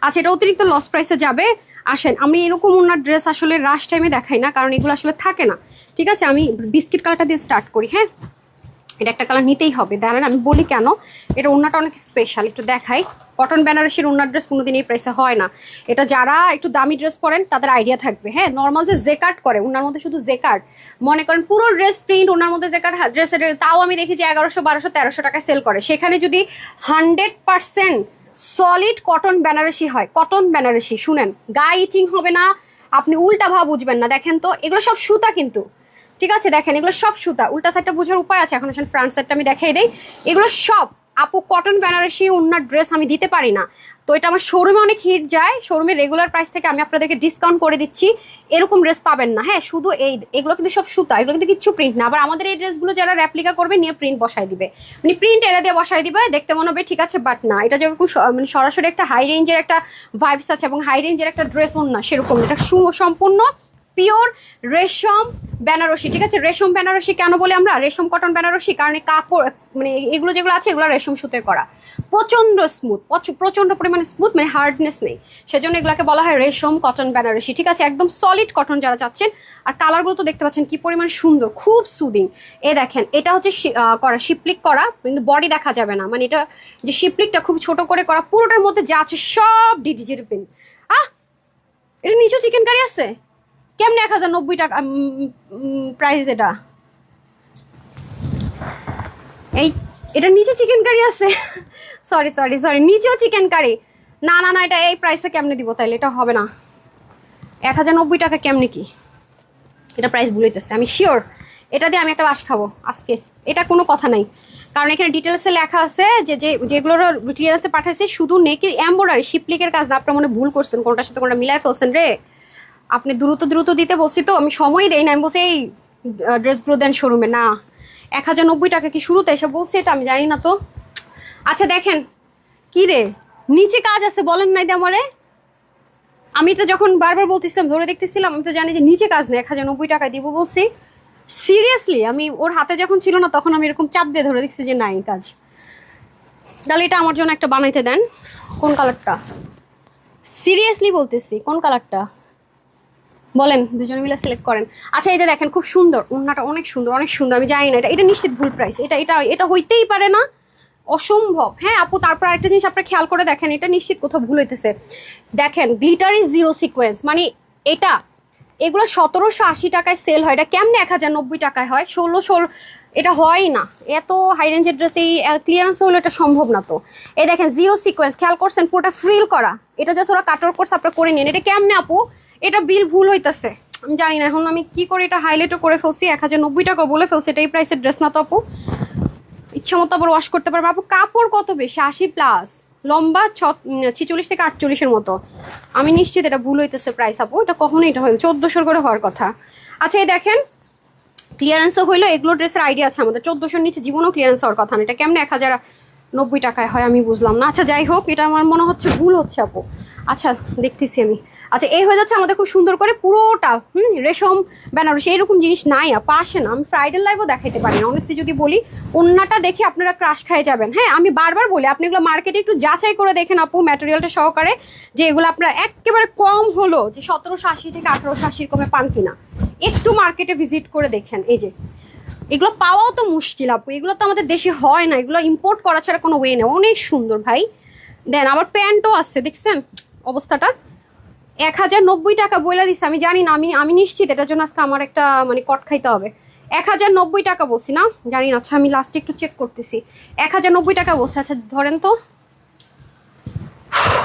আচ্ছা, এটা অতিরিক্ত লস প্রাইসে যাবে। আসেন, আমি এরকম ওনার ড্রেস আসলে রাশ টাইমে দেখাই না, কারণ এগুলো আসলে থাকে না। ঠিক আছে, আমি বিস্কিট কালারটা দিয়ে স্টার্ট করি। হ্যাঁ, এটা একটা কালার নিতেই হবে, দাঁড়ান আমি বলি কেন। এটা ওনাটা অনেক স্পেশাল, একটু দেখাই। কটন বেনারসির ওনার ড্রেস কোনোদিন এই প্রাইসে হয় না। এটা যারা একটু দামি ড্রেস পরেন তাদের আইডিয়া থাকবে। হ্যাঁ, নর্মাল যে জেকার্ট করে ওনার মধ্যে শুধু জেকার্ট, মনে করেন পুরো ড্রেস প্রিন্ট ওনার মধ্যে জেকার্ট ড্রেসের, তাও আমি দেখি যে 1100, 1200, 1300 টাকায় সেল করে। সেখানে যদি 100% সলিড কটন বেনারসি হয়, কটন বেনারসি, শুনেন, গায়ে ইচিং হবে না, আপনি উল্টা ভাব বুঝবেন না। দেখেন তো, এগুলো সব সুতা কিন্তু। ঠিক আছে, দেখেন এগুলো সব সুতা। উল্টা সাইডটা বোঝার উপায় আছে? এখন আসেন ফ্রন্ট সাইডটা আমি দেখাই দেই। এগুলো সব আপু কটন বেনারসি ওনার ড্রেস আমি দিতে পারি না, তো এটা আমার শোরুমে অনেক হিট যায়। শোরুমের রেগুলার প্রাইস থেকে আমি আপনাদেরকে ডিসকাউন্ট করে দিচ্ছি, এরকম ড্রেস পাবেন না। হ্যাঁ, শুধু এগুলো কিন্তু সব সুতা, এগুলো কিন্তু কিচ্ছু প্রিন্ট না। আবার আমাদের এই ড্রেসগুলো যারা রেপ্লিকা করবে নিয়ে প্রিন্ট বসাই দিবে, মানে প্রিন্ট এরা দিয়ে বসাই দিবে, দেখতে মনে হবে ঠিক আছে, বাট না, এটা যেরকম মানে সরাসরি একটা হাই রেঞ্জের একটা ভাইবস আছে এবং হাই রেঞ্জের একটা ড্রেস না, সেরকম এটা সম্পূর্ণ পিওর রেশম বেনারসি। ঠিক আছে, রেশম বেনারসি কেন বলে আমরা রেশম কটন বেনারসি, কারণ কাপড় মানে এগুলো যেগুলো আছে এগুলো রেশম সুতে করা, প্রচন্ড স্মুথ, প্রচন্ড পরিমাণে স্মুথ, মানে হার্ডনেস নেই, সেজন্য এগুলোকে বলা হয় রেশম কটন বেনারসি। ঠিক আছে, একদম সলিড কটন যারা চাচ্ছেন। আর কালারগুলো তো দেখতে পাচ্ছেন কি পরিমাণ সুন্দর, খুব সুদিং। এ দেখেন, এটা হচ্ছে করা শিপলিক করা, কিন্তু বডি দেখা যাবে না, মানে এটা যে শিপলিকটা খুব ছোট করে করা, পুরোটার মধ্যে যা আছে সব ডিজিটাল প্রিন্ট। এটা নিচেও চিকেন কারি আছে, কেমনে 1090 টাকা প্রাইস? এটা এটার নিচে চিকেন কারি আছে, সরি, নিচেও চিকেন কারি। না, এটা এই প্রাইসে কেমনে দিব তাইলে? এটা হবে না, 1090 টাকা কেমনে কি? এটা প্রাইস ভুলাইতেছে, আমি শিওর। এটা দিয়ে আমি একটা বাস খাবো আজকে, এটা কোনো কথা নাই, কারণ এখানে ডিটেলসে লেখা আছে যে যেগুলোর ক্লিয়ারেন্সে পাঠাইছে শুধু নেকি এমব্রয়ডারি, শিপলিকের কাজ না। আপনার মনে ভুল করছেন, কোনটার সাথে কোনটা মিলাই ফেলছেন রে। আপনি দ্রুত দিতে বলছি তো, আমি সময় দেই না, আমি বলছি এই ড্রেসগুলো দেন শোরুমে। না, 1090 টাকা কি শুরুতে এসে বলছি? এটা আমি জানি না তো। আচ্ছা দেখেন, কি রে নিচে কাজ আছে বলেন নাই আমারে? আমি তো যখন বারবার বলতেছিলাম, ধরে দেখতেছিলাম, আমি তো জানি যে নিচে কাজ নেই, 1090 টাকায় দিব বলছি। সিরিয়াসলি, আমি ওর হাতে যখন ছিল না তখন আমি এরকম চাপ দিয়ে ধরে দেখছি যে নাই কাজ। তাহলে এটা আমার জন্য একটা বানাইতে দেন। কোন কালারটা? সিরিয়াসলি বলতেছি, কোন কালারটা বলেন, দুজনে মিলে সিলেক্ট করেন। আচ্ছা, এটা দেখেন খুব সুন্দর, ওড়নাটা অনেক সুন্দর, আমি জানি না, এটা নিশ্চিত ভুল প্রাইস, এটা হইতেই পারে না, অসম্ভব। হ্যাঁ আপু, তারপর একটা জিনিস আপনারা খেয়াল করে দেখেন, এটা নিশ্চিত কোথাও ভুল হইতেছে। দেখেন গ্লিটারি জিরো সিকোয়েন্স, মানে এগুলো 1780 টাকায় সেল হয়, এটা কেমনে 1090 টাকায় হয়? 1600, এটা হয় না। এত হাই রেঞ্জের ড্রেস এই ক্লিয়ারেন্স হলো, এটা সম্ভব না। তো এই দেখেন জিরো সিকোয়েন্স, খেয়াল করছেন পুরোটা ফ্রিল করা, এটা জাস্ট ওরা কাটর কোর্স আপনারা করে নিন। এটা কেমনে আপু? এটা বিল ভুল হইতেছে, আমি জানি না। এখন আমি কি করি, এটা হাইলাইটও করে ফেলছি, 1090 টাকা বলে ফেলছি। এটা এই প্রাইসের ড্রেস না তো আপু, ইচ্ছা মতো আবার ওয়াশ করতে পারবো। আপু কাপড় কত বেশি, 80+, লম্বা 46 থেকে 48-এর মতো। আমি নিশ্চিত এটা ভুল হইতেছে প্রাইস আপু, এটা কখনো এটা হইল 1400 করে হওয়ার কথা। আচ্ছা এই দেখেন ক্লিয়ারেন্সও হইলো, এগুলো ড্রেসের আইডিয়া আছে আমাদের, 1400-র নিচে জীবনেও ক্লিয়ারেন্স হওয়ার কথা না। এটা কেমনে 1090 টাকায় হয় আমি বুঝলাম না। আচ্ছা যাই হোক, এটা আমার মনে হচ্ছে ভুল হচ্ছে আপু। আচ্ছা দেখতেছি আমি। আচ্ছা এই হয়ে যাচ্ছে আমাদের খুব সুন্দর করে পুরোটা রেশম বেনারসি, এরকম জিনিস নাই আপা, আসে না। আমি ফ্রাইডে লাইভও দেখাইতে পারি না অনেস্টলি যদি বলি, ওন্নাটা দেখে আপনারা ক্রাশ খাই যাবেন। হ্যাঁ আমি বারবার বলি, আপনি এগুলো মার্কেটে একটু যাচাই করে দেখেন আপু, ম্যাটেরিয়ালটা সহকারে, যে এগুলো আপনারা একেবারে কম হলো যে 1780 থেকে 1880 কমে পান কিনা, একটু মার্কেটে ভিজিট করে দেখেন। এই যে এগুলো পাওয়াও তো মুশকিল আপু, এগুলো তো আমাদের দেশে হয় না, এগুলো ইম্পোর্ট করা ছাড়া কোনো ওয়ে নেই। অনেক সুন্দর ভাই, দেন আবার প্যান্টও আসছে, দেখছেন অবস্থাটা, 1090 টাকা বইলা দিচ্ছে, আমি জানি না, আমি নিশ্চিত এটার জন্য আজকে আমার একটা মানে কট খাইতে হবে। 1090 টাকা বলছি না, জানি না। আচ্ছা আমি লাস্টে একটু চেক করতেছি, 1090 টাকা বলছে। আচ্ছা ধরেন তো,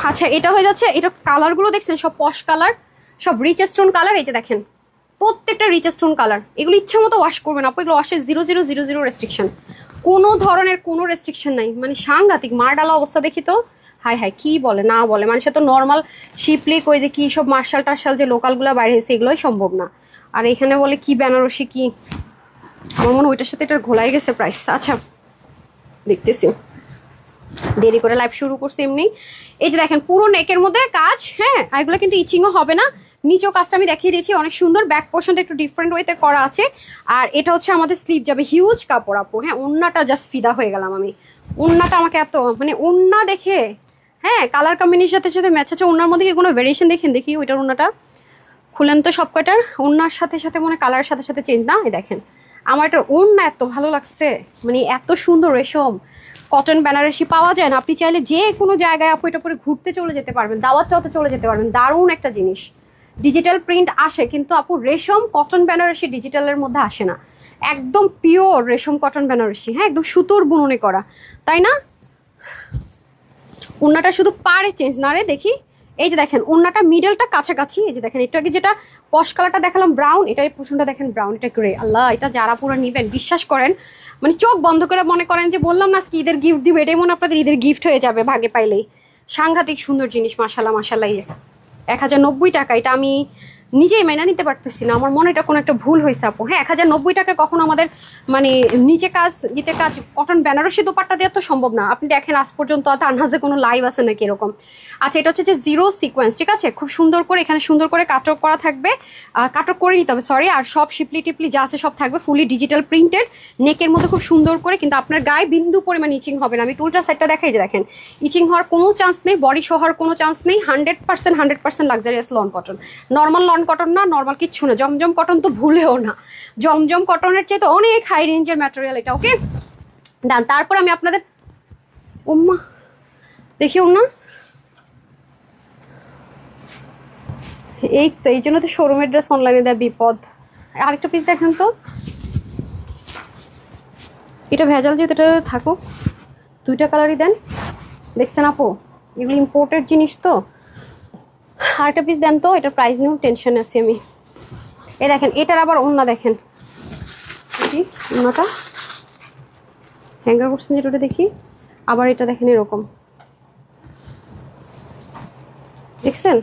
আচ্ছা এটা হয়ে যাচ্ছে। এটা কালারগুলো দেখছেন সব পশ কালার, সব রিচ স্টোন কালার। এই যে দেখেন প্রত্যেকটা রিচ স্টোন কালার। এগুলো ইচ্ছা মতো ওয়াশ করবেন আপু, এগুলো ওয়াশে 0000 রেস্ট্রিকশন, কোনো ধরনের কোনো রেস্ট্রিকশন নাই। মানে সাংঘাতিক মারডালা অবস্থা দেখি তো, হাই হাই কি বলে না বলে, মানুষে তো নর্মাল শিপলিক ওই যে কি সব মার্শাল টার্শাল যে লোকালগুলো বাইরে হয়েছে এগুলোই সম্ভব না। আর এখানে বলে কি বেনারসি কি, আমার মনে ওইটার সাথে এটার ঘোলাই গেছে প্রাইস। আচ্ছা দেখতেছি, দেরি করে লাইভ শুরু করছে এমনি। এই যে দেখেন পুরো নেকের মধ্যে কাজ, হ্যাঁ এগুলো কিন্তু ইচিংও হবে না। নিচেও কাজটা আমি দেখিয়ে দিয়েছি, অনেক সুন্দর। ব্যাক পোর্শনটা একটু ডিফারেন্ট ওয়েতে করা আছে। আর এটা হচ্ছে আমাদের স্লিভ যাবে, হিউজ কাপড় আপু। হ্যাঁ ওন্নাটা জাস্ট ফিদা হয়ে গেলাম আমি, ওন্নাটা আমাকে এত মানে ওন্না দেখে, হ্যাঁ কালার কম্বিনেশনের সাথে ম্যাচ আছে। ওন্নার মধ্যে কি কোনো ভেরিয়েশন দেখেন, দেখি ওইটার ওন্নাটা খুলেন তো। সব কয়টার ওন্নার সাথে সাথে মনে কালারের সাথে সাথে চেঞ্জ না। এই দেখেন আমার এটার ওন্না এত ভালো লাগছে, মানে এত সুন্দর রেশম কটন বেনারসি পাওয়া যায় না। আপনি চাইলে যে কোনো জায়গায় আপু এটা পরে ঘুরতে চলে যেতে পারবেন, দাওয়াত টাওয়াতে চলে যেতে পারবেন। দারুণ একটা জিনিস। ডিজিটাল প্রিন্ট আসে কিন্তু আপু রেশম কটন বেনারসি ডিজিটালের মধ্যে আসে না, একদম পিওর রেশম কটন বেনারসি। হ্যাঁ একদম সুতোর বুননে করা, তাই না? ওন্নাটা শুধু পারে চেঞ্জ না রে, দেখি। এই যে দেখেন ওন্নাটা মিডলটা কাছাকাছি। এই যে দেখেন একটু আগে যেটা পশ কালারটা দেখালাম ব্রাউন, এটা পোষণটা দেখেন ব্রাউন, এটা গ্রে। আল্লাহ এটা যারা পুরো নিবেন বিশ্বাস করেন মানে চোখ বন্ধ করে মনে করেন যে বললাম না আজকে ঈদের গিফট দিবে, এটাই মনে আপনাদের ঈদের গিফট হয়ে যাবে ভাগে পাইলেই। সাংঘাতিক সুন্দর জিনিস, মাশাল্লাহ মাশাল্লাহ। 1090 টাকা, এটা আমি নিজেই মেনে নিতে পারতেছি না। আমার মনে এটা কোনো একটা ভুল হয়েছে আপু। হ্যাঁ 1090 টাকা কখনো আমাদের মানে নিচে কাজ ইতে কাজ কটন বেনারসি দোপাট্টা দেওয়া তো সম্ভব না। আপনি দেখেন আজ পর্যন্ত আনহাজে কোনো লাইভ আছে নাকি এরকম। আচ্ছা এটা হচ্ছে যে জিরো সিকোয়েন্স, ঠিক আছে, খুব সুন্দর করে এখানে সুন্দর করে কাটক করা থাকবে, কাটক করে নিতে হবে সরি। আর সব শিপলি টিপলি যা আছে সব থাকবে ফুলি ডিজিটাল প্রিন্টেড, নেকের মধ্যে খুব সুন্দর করে। কিন্তু আপনার গায়ে বিন্দু পরিমাণ ইচিং হবে না। আমি টুলটা সাইডটা দেখাই যে দেখেন ইচিং হওয়ার কোনো চান্স নেই, বডি সহ হওয়ার কোনো চান্স নেই। 100% luxurious loan cotton, normal loan cotton না, নর্মাল কিচ্ছু না। জমজম কটন তো ভুলেও না, জমজম কটনের চেয়ে তো অনেক হাই রেঞ্জের ম্যাটেরিয়াল এটা। ওকে ডান। তারপর আমি আপনাদের ওম্মা দেখিও না, এই তো এই জন্য তো শোরুমের ড্রেস অনলাইনে দেয় বিপদ। আরেকটা পিস দেখেন তো, এটা ভেজাল যেহেতু এটা থাকুক, দুইটা কালারই দেন। দেখছেন আপু এগুলো ইম্পোর্টেড জিনিস তো। আরেকটা পিস দেন তো, এটার প্রাইস নিয়েও টেনশন আছি আমি। এই দেখেন এটার আবার ওন্না দেখেন, ওন্নাটা হ্যাঙ্গার করছেন যেটা দেখি। আবার এটা দেখেন এরকম, দেখছেন?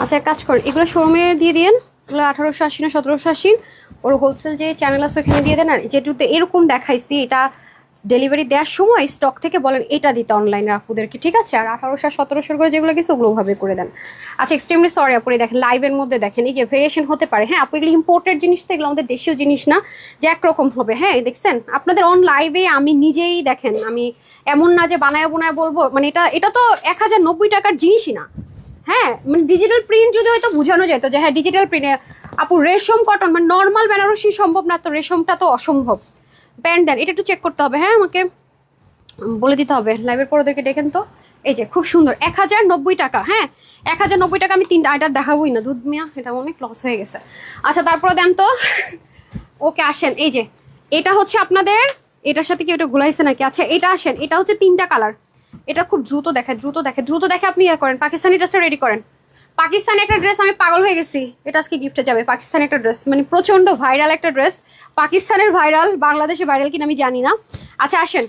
আচ্ছা এক কাজ করেন, এগুলো শোরুমে দিয়ে দিন, এগুলো 1880 না 1780, ওর হোলসেল যে চ্যানেল আছে ওখানে দিয়ে দেন। আর যেটুতে এরকম দেখাইছি এটা ডেলিভারি দেওয়ার সময় স্টক থেকে বলেন এটা দিতে অনলাইনে আপুদেরকে, ঠিক আছে? আর 1800 1700 করে যেগুলো গেছে ওগুলো ভাবে করে দেন। আচ্ছা এক্সট্রিমলি সরি আপু, দেখেন লাইভের মধ্যে দেখেন এই যে ভেরিয়েশন হতে পারে। হ্যাঁ আপু এগুলো ইম্পোর্টেড জিনিস তো, এগুলো আমাদের দেশীয় জিনিস না যে একরকম হবে। হ্যাঁ দেখছেন আপনাদের অন লাইভে আমি নিজেই দেখেন, আমি এমন না যে বানায় বোনায় বলবো, মানে এটা তো 1090 টাকার জিনিসই না। হ্যাঁ মানে ডিজিটাল প্রিন্ট যদি হয়তো বোঝানো যেত যে হ্যাঁ ডিজিটাল প্রিন্টে আপু রেশম কটন মানে নর্মাল বেনারসি সম্ভব না, তো রেশমটা তো অসম্ভব। প্যান্ট দেন, এটা একটু চেক করতে হবে, হ্যাঁ আমাকে বলে দিতে হবে। লাইভের পর ওদেরকে দেখেন তো, এই যে খুব সুন্দর 1090 টাকা। হ্যাঁ 1090 টাকা আমি তিনটা এটা দেখাবোই না, দুধ মিয়া এটা অনেক লস হয়ে গেছে। আচ্ছা তারপরে দেন তো। ওকে আসেন, এই যে এটা হচ্ছে আপনাদের, এটার সাথে কি ওটা ঘুলাইছে নাকি? আচ্ছা এটা আসেন, এটা হচ্ছে তিনটা কালার। এটা খুব দ্রুত দেখে আপনি ইয়ে করেন, পাকিস্তানি ড্রেসটা রেডি করেন। পাকিস্তানি একটা ড্রেস, আমি পাগল হয়ে গেছি, এটা আজকে গিফটে যাবে। পাকিস্তানি একটা ড্রেস মানে প্রচন্ড ভাইরাল একটা ড্রেস, পাকিস্তানের ভাইরাল, বাংলাদেশে ভাইরাল কিনা আমি জানি না। আচ্ছা আসেন,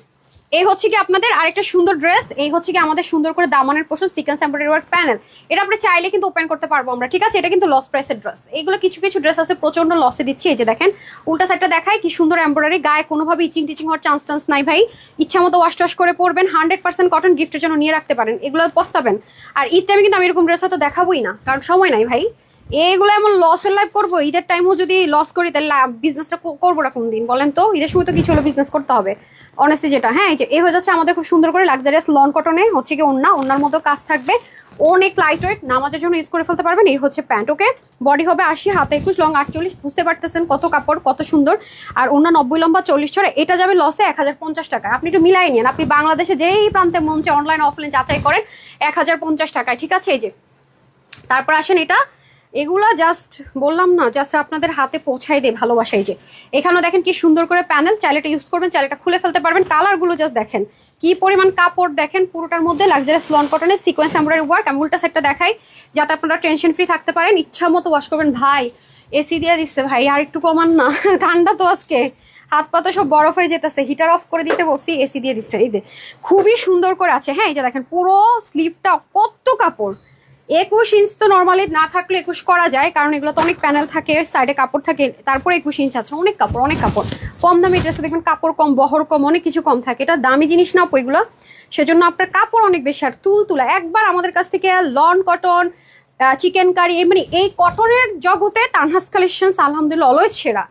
এই হচ্ছে কি আপনাদের আরেকটা সুন্দর ড্রেস। এই হচ্ছে কি আমাদের সুন্দর করে দামানের portion, sequence embroidery work panel. এটা আপনি চাইলে কিন্তু ওপেন করতে পারবো আমরা, ঠিক আছে? এটা কিন্তু লস প্রাইসের ড্রেস। এইগুলো কিছু কিছু ড্রেস আছে প্রচন্ড লসে দিচ্ছি। এই যে দেখেন উল্টা সাইডটা দেখায় কি সুন্দর এমব্রয়ডারি, গায়ে কোনোভাবে ইচিং টিচিং হওয়ার চান্স নাই ভাই। ইচ্ছা মতো ওয়াশ টশ করে পরবেন, 100% কটন, গিফটের জন্য নিয়ে রাখতে পারেন, এগুলো পস্তাবেন। আর ঈদ টাইমে কিন্তু আমি এরকম ড্রেস হয়তো দেখাবোই না, কারণ সময় নাই ভাই। এইগুলো এমন লসের লাইফ করবো? ঈদের টাইমও যদি লস করি তাহলে বিজনেসটা করবো না কোন দিন বলেন তো? ঈদের সময় তো কিছু হলো বিজনেস করতে হবে অনেস্টলি যেটা। হ্যাঁ, এই যে এ হয়ে যাচ্ছে আমাদের খুব সুন্দর করে লাক্সারিয়াস লন কটনে, হচ্ছে কি ওড়নার মতো কাজ থাকবে, অনেক লাইট ওয়েট, নামাজের জন্য ইউজ করে ফেলতে পারবেন। এই হচ্ছে প্যান্ট। ওকে, বডি হবে 80, হাতে 21, লং 48। বুঝতে পারতেছেন কত কাপড়, কত সুন্দর। আর ওড়না 90, লম্বা 40 ছড়া। এটা যাবে লসে 1050 টাকা। আপনি একটু মিলাই নিন, আপনি বাংলাদেশে যেই প্রান্তে মন চায় অনলাইন অফলাইন যাচাই করেন 1050 টাকায়, ঠিক আছে? এই যে তারপর আসেন এটা, এগুলা জাস্ট বললাম না, জাস্ট আপনাদের হাতে পৌঁছাই দেয় ভালোবাসাই। যে এখানেও দেখেন কি সুন্দর করে প্যানেল, চাইলেটা ইউজ করবেন, চাইলেটা খুলে ফেলতে পারবেন। কালারগুলো জাস্ট দেখেন কি পরিমাণ কাপড়, দেখেন পুরোটার মধ্যে লাক্সারিয়াস লন কটনের সিকোয়েন্স এমব্রয়ডারি ওয়ার্ক। আমি উল্টা সাইডটা দেখাই যাতে আপনারা টেনশন ফ্রি থাকতে পারেন, ইচ্ছা মতো ওয়াশ করবেন। ভাই এসি দিয়ে দিচ্ছে ভাই, আর একটু কমান না, ঠান্ডা তো আজকে, হাত পাতা সব বরফ হয়ে যেতেছে, হিটার অফ করে দিতে বলছি, এসি দিয়ে দিচ্ছে। এই যে খুবই সুন্দর করে আছে। হ্যাঁ, এই যে দেখেন পুরো স্লিভটা কত কাপড়, 21 ইঞ্চ তো নর্মালি না থাকলে 21 করা যায়, কারণ এগুলো তো অনেক প্যানেল থাকে, সাইডে কাপড় থাকে, তারপরে 21 ইঞ্চ আছে। অনেক কাপড়, অনেক কাপড়। কম দামি ড্রেসে দেখবেন কাপড় কম, বহর কম, অনেক কিছু কম থাকে। এটা দামি জিনিস না ওইগুলো, সেজন্য আপনার কাপড় অনেক বেশি। আর তুলা একবার আমাদের কাছ থেকে লন কটন, চিকেন কারি, মানে এই কটনের জগতে তানহাস কালেকশনস আলহামদুলিল্লাহ অলওয়েজ সেরা।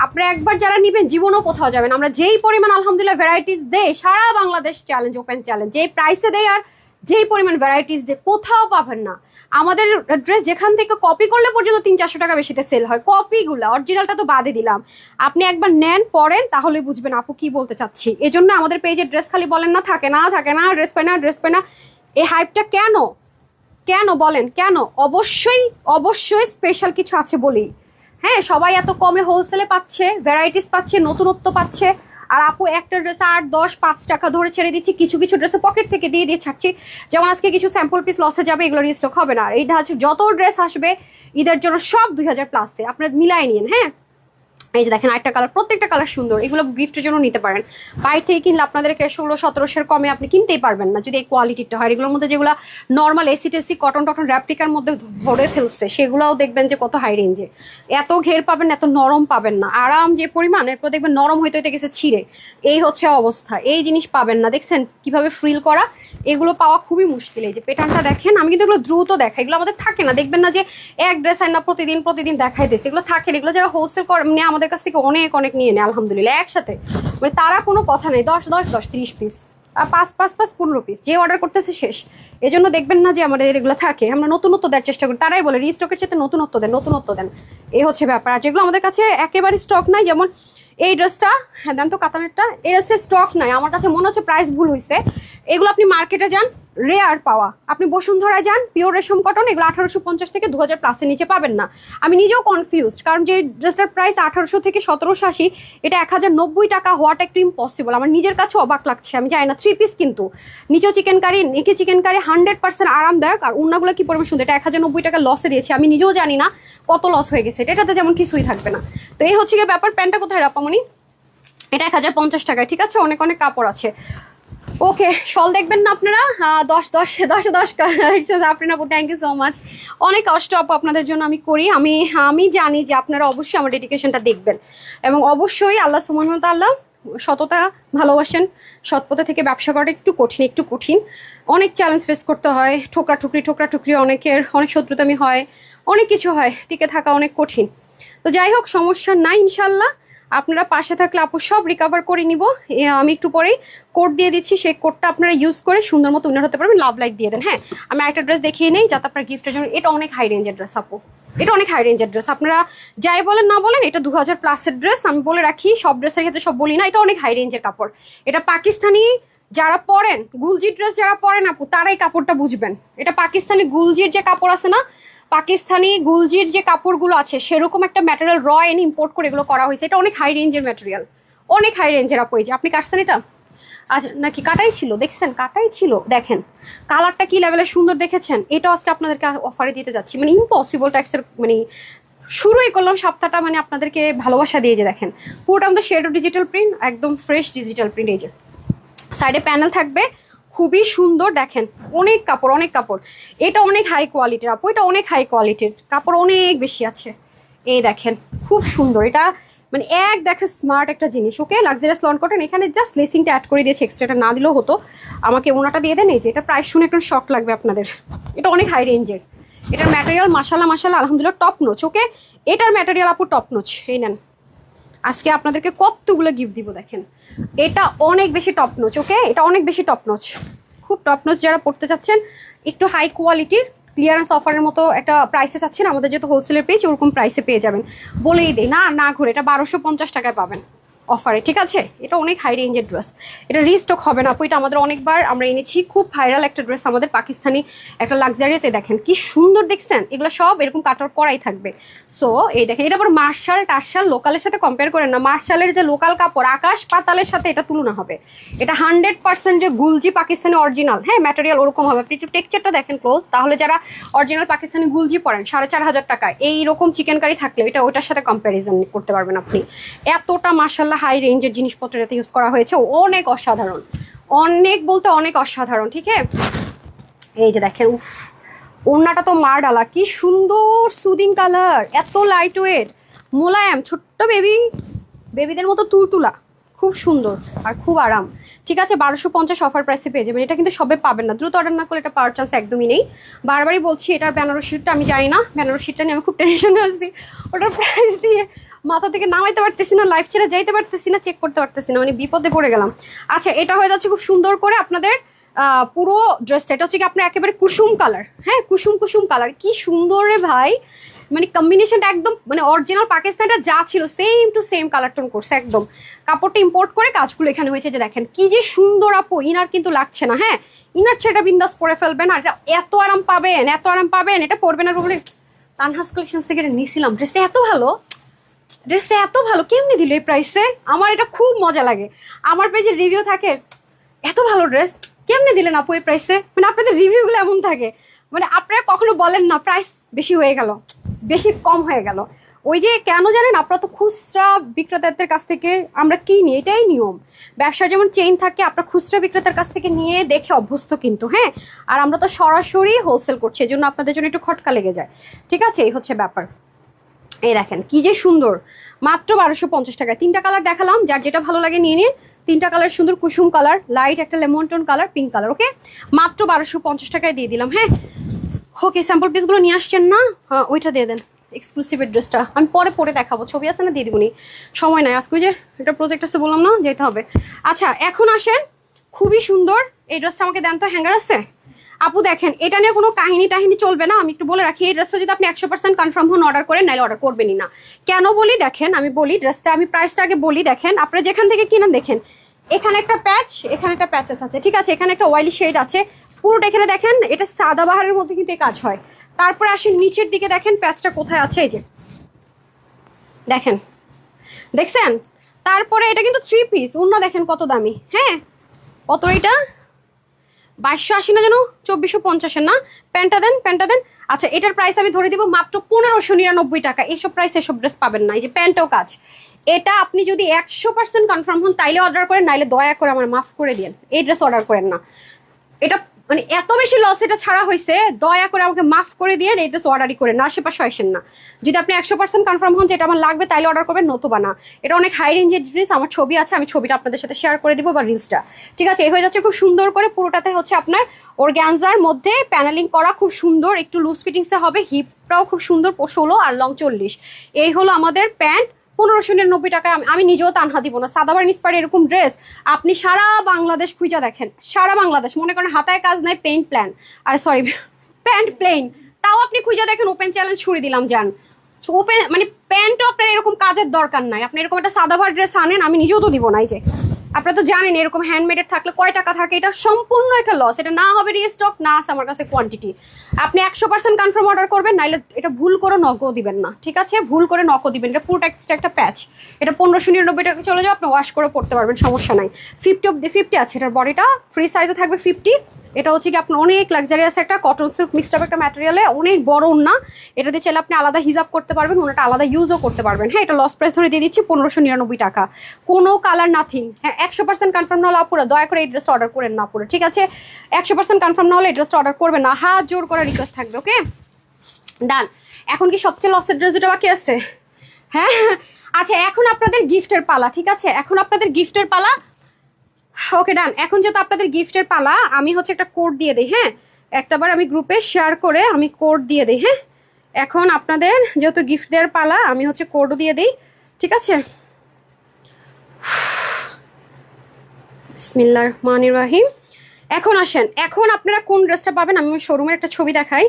আপনারা একবার যারা নিবেন জীবনও কোথাও যাবেন। আমরা যেই পরিমাণ আলহামদুলিল্লাহ ভ্যারাইটিস দেই, সারা বাংলাদেশ চ্যালেঞ্জ, ওপেন চ্যালেঞ্জ, যেই প্রাইসে দেয় আর যেই পরিমাণ ভ্যারাইটিস দেয় কোথাও পাবেন না। আমাদের ড্রেস যেখান থেকে কপি করলে পর্যন্ত 300-400 টাকা বেশিতে সেল হয়, কপিগুলা, অরিজিনালটা তো বাদে দিলাম। আপনি একবার নেন পরেন তাহলে বুঝবেন আপু কি বলতে চাচ্ছি। এজন্য আমাদের পেজে ড্রেস খালি বলেন না, থাকে না, ড্রেস পায় না, এই হাইপটা কেন কেন বলেন কেন? অবশ্যই অবশ্যই স্পেশাল কিছু আছে বলি। হ্যাঁ, সবাই এত কমে হোলসেলে পাচ্ছে, ভ্যারাইটিস পাচ্ছে, নতুনত্ব পাচ্ছে। আর আপু একটা ড্রেসে 8, 10, 5 টাকা ধরে ছেড়ে দিচ্ছি, কিছু কিছু ড্রেসে পকেট থেকে দিয়ে ছাড়ছি। যেমন আজকে কিছু স্যাম্পল পিস লসে যাবে, এগুলো রিস্টক হবে না। আর এইটা হচ্ছে যত ড্রেস আসবে ঈদের জন্য সব 2000 প্লাসে, আপনারা মিলাই নিন। হ্যাঁ, এই যে দেখেন আরেকটা কালার, প্রত্যেকটা কালার সুন্দর। এগুলো গিফটের জন্য নিতে পারেন। বাইরে থেকে কিনলে আপনাদেরকে 1600-1700 কমে আপনি কিনতেই পারবেন না যদি এই কোয়ালিটিটা হয়। এগুলোর মধ্যে যেগুলো নর্মাল এসি টেসি কটন টটন র্যাপ্লিকার মধ্যে ভরে ফেলছে, সেগুলোও দেখবেন যে কত হাই রেঞ্জে। এত ঘের পাবেন, এত নরম পাবেন না। আরাম যে পরিমাণ, এরপর দেখবেন নরম হইতে হইতে গেছে ছিঁড়ে। এই হচ্ছে অবস্থা, এই জিনিস পাবেন না। দেখছেন কিভাবে ফ্রিল করা, এগুলো পাওয়া খুবই মুশকিল। এই যে প্যাটার্নটা দেখেন, আমি কিন্তু এগুলো দ্রুত দেখাই, এগুলো আমাদের থাকে না। দেখবেন না যে এক ড্রেস আইন না প্রতিদিন দেখাই দিচ্ছে, এগুলো থাকে। এগুলো যারা হোলসেল করে মানে আমাদের কাছ থেকে অনেক অনেক নিয়ে নেয় আলহামদুলিল্লাহ একসাথে, মানে তারা কোনো কথা নেই। 10 30 পিস, 5 15 পিস যে অর্ডার করতেছে শেষ। এই জন্য দেখবেন না যে আমাদের এগুলো থাকে, আমরা নতুনত্ব দেওয়ার চেষ্টা করি। তারাই বলে রিস্টকের চেয়ে নতুনত্ব দেন। এই হচ্ছে ব্যাপার। আর যেগুলো আমাদের কাছে একেবারে স্টক নাই, যেমন এই ড্রেসটা, হ্যাঁ দেন তো কাতানেরটা, এই ড্রেসটা স্টক নাই। আমার কাছে মনে হচ্ছে প্রাইস ভুল হয়েছে। এগুলো আপনি মার্কেটে যান, রেয়ার পাওয়া। আপনি বসুন্ধরায় যান, পিওর রেশম কটন, এগুলো 1850 থেকে 2000 প্লাসের নিচে পাবেন না। আমি নিজেও কনফিউজড, কারণ যে ড্রেসটার প্রাইস 1800 থেকে 1780, এটা 1090 টাকা হওয়াটা একটু ইম্পসিবল। আমার নিজের কাছে অবাক লাগছে। আমি জানি না, 3 পিস কিন্তু, নিচেও চিকেন কারি, নেকে চিকেন কারি, 100% আরামদায়ক। আর উন্নাগুলো কি পরিমাণ সুন্দর। এটা 1090 টাকা লসে দিয়েছি, আমি নিজেও জানি না কত লস হয়ে গেছে। এটাতে যেমন কিছুই থাকবে না। তো এই হচ্ছে গিয়ে ব্যাপার। প্যান্টটা কোথায় রাপামনি? এটা 1050 টাকায়, ঠিক আছে? অনেক অনেক কাপড় আছে। ওকে, শল দেখবেন না আপনারা? 10 আপনি না, থ্যাংক ইউ সো মাচ। অনেক কষ্ট আপু আপনাদের জন্য আমি করি। আমি জানি যে আপনারা অবশ্যই আমার ডেডিকেশনটা দেখবেন, এবং অবশ্যই আল্লাহ সুবহানাহু ওয়া তাআলা সততা ভালোবাসেন। সৎপথে থেকে ব্যবসা করাটা একটু কঠিন, অনেক চ্যালেঞ্জ ফেস করতে হয়, ঠোকরা অনেকের, অনেক শত্রুতামি হয়, অনেক কিছু হয়, টিকে থাকা অনেক কঠিন। তো যাই হোক, সমস্যা নাই, ইনশাল্লাহ আপনারা পাশে থাকলে আপু সব রিকভার করে নিব। আমি একটু পরেই কোড দিয়ে দিচ্ছি, সেই কোডটা আপনারা ইউজ করে সুন্দর মতো উইনার হতে পারবেন। লাভ লাইক দিয়ে দেন। হ্যাঁ, আমি একটা ড্রেস দেখিয়ে নেই যাতে আপনার গিফটের জন্য। এটা অনেক হাই রেঞ্জের ড্রেস আপু, এটা অনেক হাই রেঞ্জের ড্রেস। আপনারা যাই বলেন না বলেন, এটা 2000 প্লাসের ড্রেস। আমি বলে রাখি, সব ড্রেসের ক্ষেত্রে সব বলি না। এটা অনেক হাই রেঞ্জের কাপড়। এটা পাকিস্তানি যারা পরেন, গুলজির ড্রেস যারা পরেন আপু, তারাই কাপড়টা বুঝবেন। এটা পাকিস্তানি গুলজির যে কাপড় আছে না, পাকিস্তানি গুলজির যে কাপড়গুলো আছে, সেরকম একটা ম্যাটেরিয়াল র এনে ইম্পোর্ট করে এগুলো করা হয়েছে। এটা অনেক হাই রেঞ্জের ম্যাটেরিয়াল, অনেক হাই রেঞ্জের আপু। এই যে আপনি কাটছেন এটা, আচ্ছা নাকি কাটাই ছিল? দেখছেন কাটাই ছিল, দেখেন কালারটা কি লেভেলের সুন্দর, দেখেছেন? এটা আজকে আপনাদেরকে অফারে দিতে যাচ্ছি, মানে ইম্পসিবল ট্যাক্সের, মানে শুরুই করলাম সপ্তাহটা মানে আপনাদেরকে ভালোবাসা দিয়ে। যে দেখেন পুরোটা আমাদের শেড ডিজিটাল প্রিন্ট, একদম ফ্রেশ ডিজিটাল প্রিন্ট। এই যে সাইডে প্যানেল থাকবে, খুবই সুন্দর। দেখেন অনেক কাপড়। এটা অনেক হাই কোয়ালিটির আপু, এটা অনেক হাই কোয়ালিটির কাপড়, অনেক বেশি আছে। এই দেখেন খুব সুন্দর। এটা মানে দেখে স্মার্ট একটা জিনিস। ওকে, লাক্সারিয়াস লন কটন। এখানে জাস্ট লেসিংটা অ্যাড করে দিয়েছে, এক্সট্রাটা না দিলেও হতো। আমাকে ওনাটা দিয়ে দেন। এই যে এটা প্রাইস শুনে একটু শক লাগবে আপনাদের, এটা অনেক হাই রেঞ্জের। এটার ম্যাটেরিয়াল মাশাআল্লাহ মাশাআল্লাহ আলহামদুলিল্লাহ টপ নোচ। ওকে, এটার ম্যাটেরিয়াল আপু টপ নোচ। এই নেন, আজকে আপনাদেরকে কতগুলো গিফট দিব দেখেন। এটা অনেক বেশি টপ নোচ। ওকে, এটা অনেক বেশি টপ নোচ, খুব টপ নোচ। যারা পড়তে চাচ্ছেন একটু হাই কোয়ালিটির ক্লিয়ারেন্স অফারের মতো একটা প্রাইসে চাচ্ছেন, আমাদের যেহেতু হোলসেলের পেজ ওরকম প্রাইসে পেয়ে যাবেন। বলেই দেই না ঘুরে, এটা 1250 টাকায় পাবেন অফারে, ঠিক আছে? এটা অনেক হাই রেঞ্জের ড্রেস, এটা রিস্টক হবে না আপু। এটা আমাদের অনেকবার আমরা এনেছি, খুব ভাইরাল একটা ড্রেস আমাদের, পাকিস্তানি একটা লাক্সারিয়াস। এই দেখেন কি সুন্দর, দেখছেন? এগুলো সব এরকম কাটার করাই থাকবে। সো এই দেখেন, এটা আবার মার্শাল টার্শাল লোকালের সাথে কম্পেয়ার করেন না। মার্শালের যে লোকাল কাপড় আকাশ পাতালের সাথে এটা তুলনা হবে। এটা 100% যে গুলজি পাকিস্তানি অরিজিনাল, হ্যাঁ ম্যাটেরিয়াল ওরকম হবে। আপনি একটু টেক্সচারটা দেখেন ক্লোজ, তাহলে যারা অরিজিনাল পাকিস্তানি গুলজি পরেন 4500 টাকায় এইরকম চিকেন কারি থাকলে এটা ওটার সাথে কম্প্যারিজন করতে পারবেন আপনি। এতটা মার্শাল্লাহ হাই রেঞ্জের জিনিসপত্র এতে ইউজ করা হয়েছে, অনেক অসাধারণ, অনেক বলতে অনেক অসাধারণ। ঠিক আছে, এই যে দেখেন, উফ ওড়নাটা তো মার ডালা, কি সুন্দর সুদিং কালার, এত লাইট ওয়েট, মোলায়েম, ছোট্ট বেবিদের মতো তুলতুলা, খুব সুন্দর আর খুব আরাম। ঠিক আছে, 1250 অফার প্রাইসে পেয়ে যাবেন। এটা কিন্তু সবে পাবেন না, দ্রুত অর্ডার না করলে এটা পাওয়ার চান্স একদমই নেই। বারবারই বলছি, এটার বেনারসিটা আমি জানি না, বেনারসিটা নিয়ে আমি খুব টেনশনে আছি। ওটার প্রাইস দিয়ে মাথা থেকে নামাইতে পারতেছি না, লাইফ ছেড়ে যাইতে পারতেছি না, চেক করতে পারতেছি না, মানে বিপদে পড়ে গেলাম। আচ্ছা, এটা হয়ে যাচ্ছে খুব সুন্দর করে আপনাদের পুরো ড্রেসটা। এটা হচ্ছে কি আপনার একেবারে কুসুম কালার, হ্যাঁ কুসুম কালার, কি সুন্দর রে ভাই, মানে কম্বিনেশনটা একদম মানে অরিজিনাল পাকিস্তানটা যা ছিল same to same colour tone করছে একদম। কাপড়টা ইম্পোর্ট করে কাজগুলো এখানে হয়েছে, যে দেখেন কি যে সুন্দর আপু। ইনার কিন্তু লাগছে না, হ্যাঁ ইনার ছেড়ে বিন্দাস পরে ফেলবেন, আর এটা এত আরাম পাবেন, এত আরাম পাবেন, এটা পরবেন আর বলবেন তানহাস কালেকশন থেকে এটা নিয়েছিলাম, ড্রেসটা এত ভালো, ড্রেসটা এত ভালো, কেমনি দিল এই প্রাইসে? আমার এটা খুব মজা লাগে, আমার পেজে রিভিউ থাকে এত ভালো ড্রেস কেমনে দিলেন আপু এই প্রাইসে। মানে আপনাদের রিভিউগুলো এমন থাকে, মানে আপনারা কখনো বলেন না প্রাইস বেশি হয়ে গেল, বেশি কম হয়ে গেল। ওই যে কেন জানেন, আপনারা তো খুচরা বিক্রেতাদের কাছ থেকে আমরা কিনি, এটাই নিয়ম। ব্যবসার যেমন চেইন থাকে, আপনারা খুচরা বিক্রেতার কাছ থেকে নিয়ে দেখে অভ্যস্ত কিন্তু, হ্যাঁ। আর আমরা তো সরাসরি হোলসেল করছি, এই জন্য আপনাদের জন্য একটু খটকা লেগে যায়। ঠিক আছে, এই হচ্ছে ব্যাপার। এই দেখেন কি যে সুন্দর, মাত্র 1250 টাকায়। 3টা কালার দেখালাম, যার যেটা ভালো লাগে নিয়ে নিন। 3টা কালার সুন্দর, কুসুম কালার, লাইট একটা lemon tone colour, pink colour. Okay, মাত্র 1250 টাকায় দিয়ে দিলাম। হ্যাঁ ওকে, স্যাম্পল পিসগুলো নিয়ে আসছেন না? হ্যাঁ ওইটা দিয়ে দেন, এক্সক্লুসিভ ড্রেসটা আমি পরে পরে দেখাবো, ছবি আছে না দিয়ে দিবনি, সময় নাই আজকে, যে এটা প্রজেক্ট আছে বললাম না, যেতে হবে। আচ্ছা এখন আসেন, খুবই সুন্দর এই ড্রেসটা আমাকে দেন তো, হ্যাঙ্গার আছে আপু? দেখেন এটা নিয়ে কোনো কাহিনী চলবে না, আমি একটু বলে রাখি, এই ড্রেসটা যদি আপনি 100% কনফার্ম হন অর্ডার করেন, নাহলে অর্ডার করবেনই না। কেন বলি দেখেন, আমি বলি ড্রেসটা, আমি প্রাইসটা আগে বলি। দেখেন আপনারা যেখান থেকে কিনেন, দেখেন এখানে একটা প্যাচ, এখানে একটা প্যাচেস আছে, ঠিক আছে, এখানে একটা অয়েলি শেড আছে, পুরোটা এখানে দেখেন, এটা সাদা বাহারের মধ্যে কিন্তু এই কাজ হয়। তারপরে আসেন নিচের দিকে, দেখেন প্যাচটা কোথায় আছে, এই যে দেখেন, দেখছেন? তারপরে এটা কিন্তু 3 পিস, অন্য দেখেন কত দামি, হ্যাঁ কত এটা 2280 না যেন 2450 না। প্যান্টটা দেন, প্যান্টটা দেন। আচ্ছা এটার প্রাইস আমি ধরে দিব মাত্র 1599 টাকা। এইসব প্রাইসে এসব ড্রেস পাবেন না। এই যে প্যান্টও কাজ, এটা আপনি যদি 100% কনফার্ম হন তাইলে অর্ডার করেন, নাইলে দয়া করে আমার মাফ করে দিন, এই ড্রেস অর্ডার করেন না। এটা মানে এত বেশি লস এটা ছাড়া হয়েছে, দয়া করে আমাকে মাফ করে দিয়ে এই ড্রেস অর্ডারই করেন না, আশেপাশে আসেন না। যদি আপনি 100% কনফার্ম হন যে এটা আমার লাগবে তাইলে অর্ডার করবেন, নতুবা না। এটা অনেক হাই রেঞ্জের ড্রেস, আমার ছবি আছে, আমি ছবিটা আপনাদের সাথে শেয়ার করে দিব, বা রিলসটা। ঠিক আছে, এই হয়ে যাচ্ছে খুব সুন্দর করে, পুরোটাতে হচ্ছে আপনার অর্গানজার মধ্যে প্যানেলিং করা, খুব সুন্দর, একটু লুজ ফিটিংসে হবে, হিপটাও খুব সুন্দর 16 আর লং 40। এই হলো আমাদের প্যান্ট, 1599 টাকায়। আমি নিজেও তানহা দিব না, সাদাবার ইন্সপায়ার এরকম ড্রেস আপনি সারা বাংলাদেশ খুঁজা দেখেন, সারা বাংলাদেশ, মনে করেন হাতায় কাজ নাই, পেইন্ট প্ল্যান, আর সরি প্যান্ট প্লেন, তাও আপনি খুঁজা দেখেন, ওপেন চ্যালেঞ্জ ছুড়ে দিলাম যান। ওপেন মানে প্যান্টও আপনার এরকম কাজের দরকার নাই, আপনি এরকম একটা সাদাবার ড্রেস আনেন, আমি নিজেও তো দিব না। এই যে আপনারা তো জানেন এরকম হ্যান্ডমেডের থাকলে কয় টাকা থাকে, এটা সম্পূর্ণ একটা লস, এটা না হবে রিস্টক, না আছে আমার কাছে কোয়ান্টিটি। আপনি 100% কনফার্ম অর্ডার করবেন, নাইলে এটা ভুল করে নকও দিবেন না, ঠিক আছে, ভুল করে নকও দিবেন। এটা পুরোটা এক্সট্রা একটা প্যাচ, এটা 1599 টাকা চলে যাবে, আপনি ওয়াশ করে পড়তে পারবেন, সমস্যা নাই। 50 আছে, এটার বডিটা ফ্রি সাইজে থাকবে 50। এটা হচ্ছে কি আপনার অনেক লাক্সারিয়াস একটা কটন সিল্ক মিক্সড আপ একটা ম্যাটেরিয়ালে, অনেক বড় ওন্না, এটা দিয়ে চাইলে আপনি আলাদা হিজাব করতে পারবেন, ওনাটা আলাদা ইউজও করতে পারবেন। হ্যাঁ এটা লস প্রাইস ধরে দিয়ে দিচ্ছি 1599 টাকা, কোনো কালার নাথিং। হ্যাঁ 100% কনফার্ম না হলে আপুরা দয়া করে এই ড্রেসটা অর্ডার করেন না পুরো, ঠিক আছে, 100% কনফার্ম না হলে এই ড্রেসটা অর্ডার করবেন না, হাত জোর করা রিকোয়েস্ট থাকবে। ওকে ডান। এখন কি সবচেয়ে লসের ড্রেস যেটা বাকি আছে? হ্যাঁ আচ্ছা এখন আপনাদের গিফটের পালা, ঠিক আছে, এখন আপনাদের গিফটের পালা। ওকে ডান। এখন যেহেতু আপনাদের গিফটের পালা, আমি হচ্ছে একটা কোড দিয়ে দিই। হ্যাঁ একটাবার আমি গ্রুপে শেয়ার করে আমি কোড দিয়ে দিই। হ্যাঁ, এখন আপনাদের যেহেতু গিফট দেওয়ার পালা, আমি হচ্ছে কোডও দিয়ে দিই, ঠিক আছে? বিসমিল্লাহির রহমানির রহিম। এখন আসেন, এখন আপনারা কোন ড্রেসটা পাবেন আমি শোরুমের একটা ছবি দেখাই।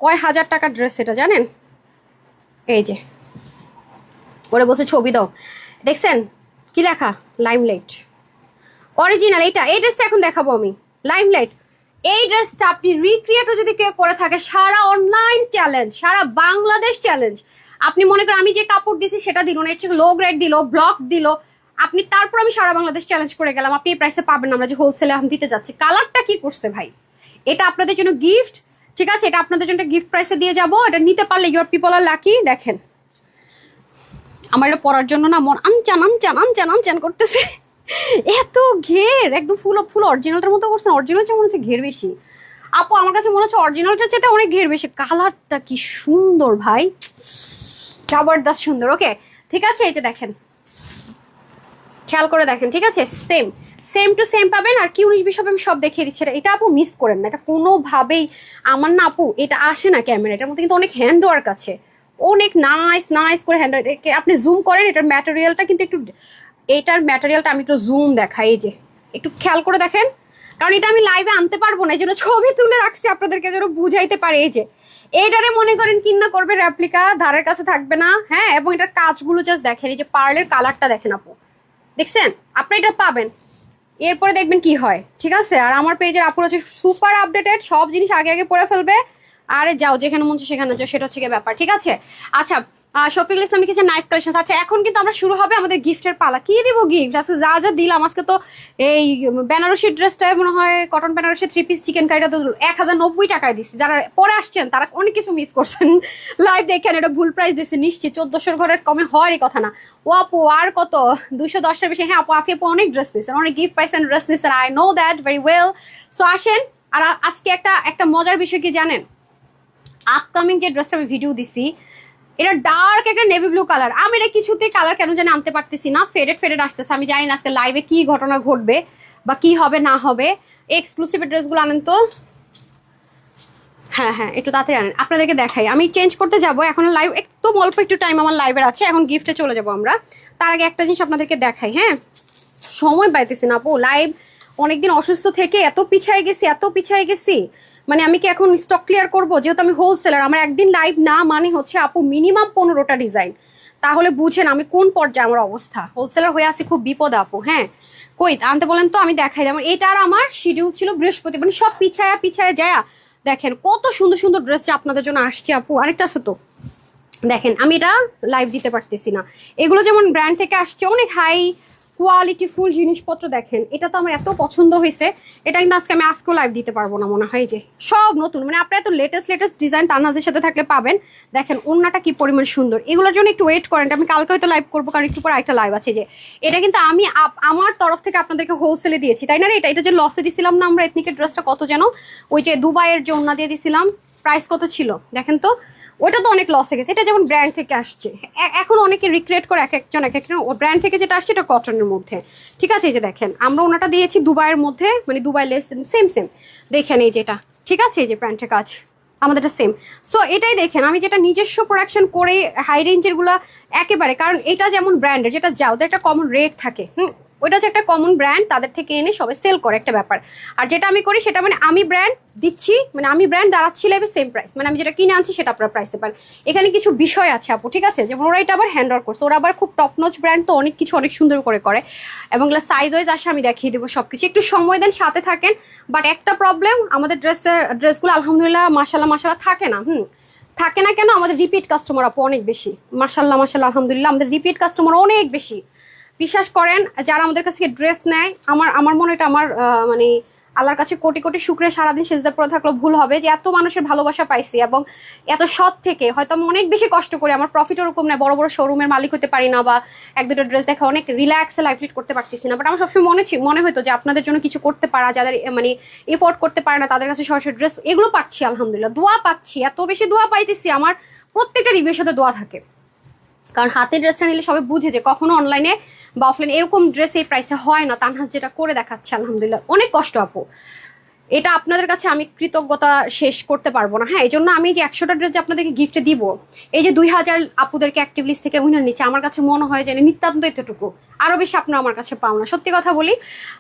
কয় হাজার টাকার ড্রেস এটা জানেন? এই যে ওরে বসে ছবি দাও, দেখছেন কি লেখা? Limelight original. এই ড্রেসটা এখন দেখাবো আমি, লাইমলাইট। এই ড্রেসটা আপনি রিক্রিয়েটও যদি কেউ করে থাকে, সারা অনলাইন চ্যালেঞ্জ, সারা বাংলাদেশ চ্যালেঞ্জ। আপনি মনে করেন আমি যে কাপড় দিছি সেটা দিল না, এর চেয়ে লো গ্রেড দিল, ব্লক দিল, আপনি তারপর আমি সারা বাংলাদেশ চ্যালেঞ্জ করে গেলাম, আপনি এই প্রাইসে পাবেন না। আমরা যে হোলসেলে আমি দিতে যাচ্ছি, কালারটা কি করছে ভাই, এটা আপনাদের জন্য গিফট, ঠিক আছে? এটা আপনাদের জন্য গিফট প্রাইসে দিয়ে যাবো। এটা নিতে পারলে ইউর পিপল আর লাকি। দেখেন আমার এটা পরার জন্য না মন আনচান আনচান আনচান আনচান করতেছে। এত ঘের, একদম ফুল ফুল অরিজিনালটার মতো করছেন। অরিজিনাল চেয়ে মনে হচ্ছে ঘের বেশি আপু, আমার কাছে মনে হচ্ছে অরিজিনালটার চেয়ে অনেক ঘের বেশি। কালারটা কি সুন্দর ভাই, জবরদস্ত সুন্দর। ওকে ঠিক আছে, এই যে দেখেন, খেয়াল করে দেখেন, ঠিক আছে? সেম সেম টু সেম পাবেন। আর কি 19-20 হবে আমি সব দেখিয়ে দিচ্ছি। এটা আপু মিস করেন না, এটা কোনোভাবেই আমার না আপু, এটা আসে না ক্যামেরা, এটার মধ্যে কিন্তু অনেক হ্যান্ড ওয়ার্ক আছে, অনেক নাইস নাইস করে হ্যান্ড ওয়ার্ক। আপনি জুম করেন, এটার ম্যাটেরিয়ালটা কিন্তু একটু, এটার ম্যাটেরিয়ালটা আমি একটু জুম দেখাই, এই যে একটু খেয়াল করে দেখেন, কারণ এটা আমি লাইভে আনতে পারবো না, এই জন্য ছবি তুলে রাখছি আপনাদেরকে যেন বুঝাইতে পারে। এই যে এইটারে মনে করেন কিনা করবে রেপ্লিকা, ধারের কাছে থাকবে না। হ্যাঁ, এবং এটার কাজগুলো জাস্ট দেখেন, এই যে পার্লের কালারটা দেখেন আপু, দেখছেন? আপনি এটা পাবেন, এরপরে দেখবেন কি হয়, ঠিক আছে? আর আমার পেজের আপুর হচ্ছে সুপার আপডেটেড, সব জিনিস আগে আগে পড়ে ফেলবে। আরে যাও, যেখানে মন চায় সেখানে যাও, সেটা হচ্ছে গিয়ে ব্যাপার, ঠিক আছে? আচ্ছা, শফিকুল ইসলাম লিখেছে নাইস কালেকশন। আচ্ছা, এখন কিন্তু আমরা শুরু হবে আমাদের গিফটের পালা। কি দিব গিফট? আজকে যা যা দিলাম, আজকে তো এই বেনারসি ড্রেসটা মনে হয় কটন বেনারসি 3 পিস চিকেন কারিটা তো 1090 টাকায় দিচ্ছি। যারা পরে আসছেন তারা অনেক কিছু মিস করছেন, লাইভ দেখেন, এটা ভুল প্রাইস দিচ্ছে নিশ্চিত, 1400 ঘরের কমে হওয়ারই কথা না। ও আপু আর কত, 210-এর বেশি। হ্যাঁ আপু, আফি আপু অনেক ড্রেস নিচ্ছেন, অনেক গিফট পাইছেন, ড্রেস নিচ্ছেন, I know that very well. So আসেন। আর আজকে একটা মজার বিষয় কি জানেন? আপকামিং যে ড্রেসটা আমি ভিডিও দিছি, এটা ডার্ক একটা নেভি ব্লু কালার। আমি এটা কিছুতে কালার কেন জানি আনতে পারতেছি না, ফেডেড ফেডেড আসতেছে। আমি জানি না আজকে লাইভে কি ঘটনা ঘটবে বা কি হবে না হবে। এক্সক্লুসিভ ড্রেসগুলো আনেন তো। হ্যাঁ হ্যাঁ, একটু তাড়াতাড়ি আনেন, আপনাদেরকে দেখাই। আমি চেঞ্জ করতে যাব এখন, লাইভ একদম অল্প একটু টাইম আমার লাইভের আছে, এখন গিফটে চলে যাব আমরা। তার আগে একটা জিনিস আপনাদেরকে দেখাই। হ্যাঁ, সময় পাইতেছি না আপু, লাইভ অনেকদিন অসুস্থ থেকে এত পিছায় গেছি, এত পিছায় গেছি। মানে আমি কি এখন স্টক ক্লিয়ার করবো? যেহেতু আমি হোলসেলার, আমার একদিন লাইভ না মানে হচ্ছে আপু মিনিমাম 15টা ডিজাইন। তাহলে বুঝেন আমি কোন পর্যায়ে আমার অবস্থা। হোলসেলার হয়ে আছি, খুব বিপদ আপু। হ্যাঁ, কই আনতে বলেন তো, আমি দেখাই। যেমন এটা আর আমার শিডিউল ছিল বৃহস্পতি, মানে সব পিছায়া পিছায়া যায়। দেখেন কত সুন্দর সুন্দর ড্রেস আপনাদের জন্য আসছে আপু। আরেকটা আছে তো, দেখেন আমি এটা লাইভ দিতে পারতেছি না। এগুলো যেমন ব্র্যান্ড থেকে আসছে, অনেক হাই কোয়ালিটি ফুল জিনিসপত্র। দেখেন এটা তো আমার এত পছন্দ হয়েছে, এটা কিন্তু আজকেও লাইভ দিতে পারবো না মনে হয়। যে সব নতুন, মানে আপনারা এত লেটেস্ট ডিজাইন তানহাজের সাথে থাকলে পাবেন। দেখেন ওন্নাটা কি পরিমাণ সুন্দর। এগুলোর জন্য একটু ওয়েট করেন, আমি কালকে হয়তো লাইভ করবো, কারণ একটু পর একটা লাইভ আছে। যে এটা কিন্তু আমি আমার তরফ থেকে আপনাদেরকে হোলসেলে দিয়েছি, তাই না রে? এটা যে লসে দিছিলাম না আমরা, এথনিকের ড্রেসটা কত যেন, ওই যে দুবাইয়ের যে ওন্না দিয়ে দিছিলাম, প্রাইস কত ছিল দেখেন তো। ওইটা তো অনেক লস হয়ে গেছে। এটা যেমন ব্র্যান্ড থেকে আসছে, এখন অনেকে রিক্রিয়েট করে, এক একজন ব্র্যান্ড থেকে যেটা আসছে এটা কটনের মধ্যে, ঠিক আছে? এই যে দেখেন আমরা ওনাটা দিয়েছি দুবাইয়ের মধ্যে, মানে দুবাই লেস, সেম সেম। দেখেন এই যেটা, ঠিক আছে? এই যে প্যান্টের কাজ আমাদেরটা সেম। সো এটাই দেখেন, আমি যেটা নিজস্ব প্রোডাকশন করে হাই রেঞ্জের গুলা একেবারে, কারণ এটা যেমন ব্র্যান্ডের, যেটা যা ওদের একটা কমন রেট থাকে, ওইটা হচ্ছে একটা কমন ব্র্যান্ড, তাদের থেকে এনে সবাই সেল করে একটা ব্যাপার। আর যেটা আমি করি সেটা মানে আমি ব্র্যান্ড দিচ্ছি, মানে আমি ব্র্যান্ড দাঁড়াচ্ছি লাইভে সেম প্রাইস, মানে আমি যেটা কিনে আনছি সেটা আপনার প্রাইসে পান। এখানে কিছু বিষয় আছে আপু, ঠিক আছে? যেমন ওরা এটা আবার হ্যান্ড ওয়ার্ক করছে, ওরা আবার খুব টপ নচ ব্র্যান্ড, তো অনেক কিছু অনেক সুন্দর করে এবং সাইজ ওয়াইজ আসে, আমি দেখিয়ে দেবো সবকিছু। একটু সময় দেন, সাথে থাকেন। বাট একটা প্রবলেম, আমাদের ড্রেসগুলো আলহামদুলিল্লাহ মাশাল্লাহ থাকে না। থাকে না কেন? আমাদের রিপিট কাস্টমার আপু অনেক বেশি। মাশাল্লাহ আলহামদুলিল্লাহ আমাদের রিপিট কাস্টমার অনেক বেশি। বিশ্বাস করেন, যারা আমাদের কাছ থেকে ড্রেস নেয়, আমার মনে এটা আমার মানে আল্লাহর কাছে কোটি কোটি শুকরিয়া, সারাদিন সেজদা পড়ে থাকলেও ভুল হবে, যে এত মানুষের ভালোবাসা পাইছি এবং এত সৎ থেকে। হয়তো আমি অনেক বেশি কষ্ট করি, আমার প্রফিট ওরকম নেই, বড় বড় শোরুমের মালিক হতে পারি না, বা এক দুটো ড্রেস দেখে অনেক রিল্যাক্সে লাইফ লিড করতে পারতেছি না। বাট আমার সবসময় মনে হতো যে আপনাদের জন্য কিছু করতে পারা, যাদের মানে এফোর্ড করতে পারে না, তাদের কাছে সরাসরি ড্রেস এগুলো পাচ্ছি আলহামদুলিল্লাহ। দোয়া পাচ্ছি, এত বেশি দোয়া পাইতেছি, আমার প্রত্যেকটা রিভিউর সাথে দোয়া থাকে। কারণ হাতের ড্রেসটা নিলে সবাই বুঝে যে কখনো অনলাইনে বা অফলাইনে এরকম ড্রেস এই প্রাইসে হয় না। তানহাজ যেটা করে দেখাচ্ছে আলহামদুলিল্লাহ, অনেক কষ্ট আপু। এটা আপনাদের কাছে আমি কৃতজ্ঞতা শেষ করতে পারবো না। হ্যাঁ, এই জন্য আমি যে 100টা ড্রেস যে আপনাদেরকে গিফটে দিব, এই যে 2000 আপুদেরকে অ্যাক্টিভ লিস্ট থেকে উইনার নিচ্ছে, আমার কাছে মনে হয় যে নিতান্ত এতটুকু, আরো বেশি আপনারা আমার কাছে পাও না। সত্যি কথা বলি,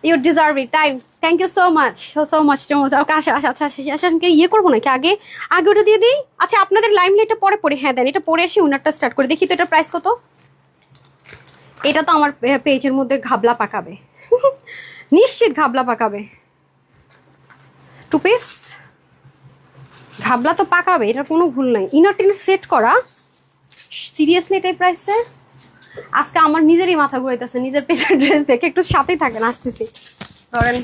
you deserve it time. Thank you so much, so much. Okay আচ্ছা আচ্ছা আচ্ছা আচ্ছা, ইয়ে করবো নাকি আগে আগে ওটা দিয়ে দিই? আচ্ছা আপনাদের লাইমলাইটটা পরে পরে, হ্যাঁ দেন, এটা পরে আসি, উইনারটা স্টার্ট করে দেখি তো। এটা প্রাইস কত? এটা তো আমার পেজের মধ্যে ঘাবলা পাকাবে নিশ্চিত ঘাবলা পাকাবে। 2 পিস ঘাবলা তো পাকাবে, এটার কোনো ভুল নাই। ইনার টিনার সেট করা, সিরিয়াসলি এটাই প্রাইসে? আজকে আমার নিজেরই মাথা ঘুরাইতেছে নিজের পেজের ড্রেস দেখে। একটু সাথেই থাকেন, আসতেছি। ধরেন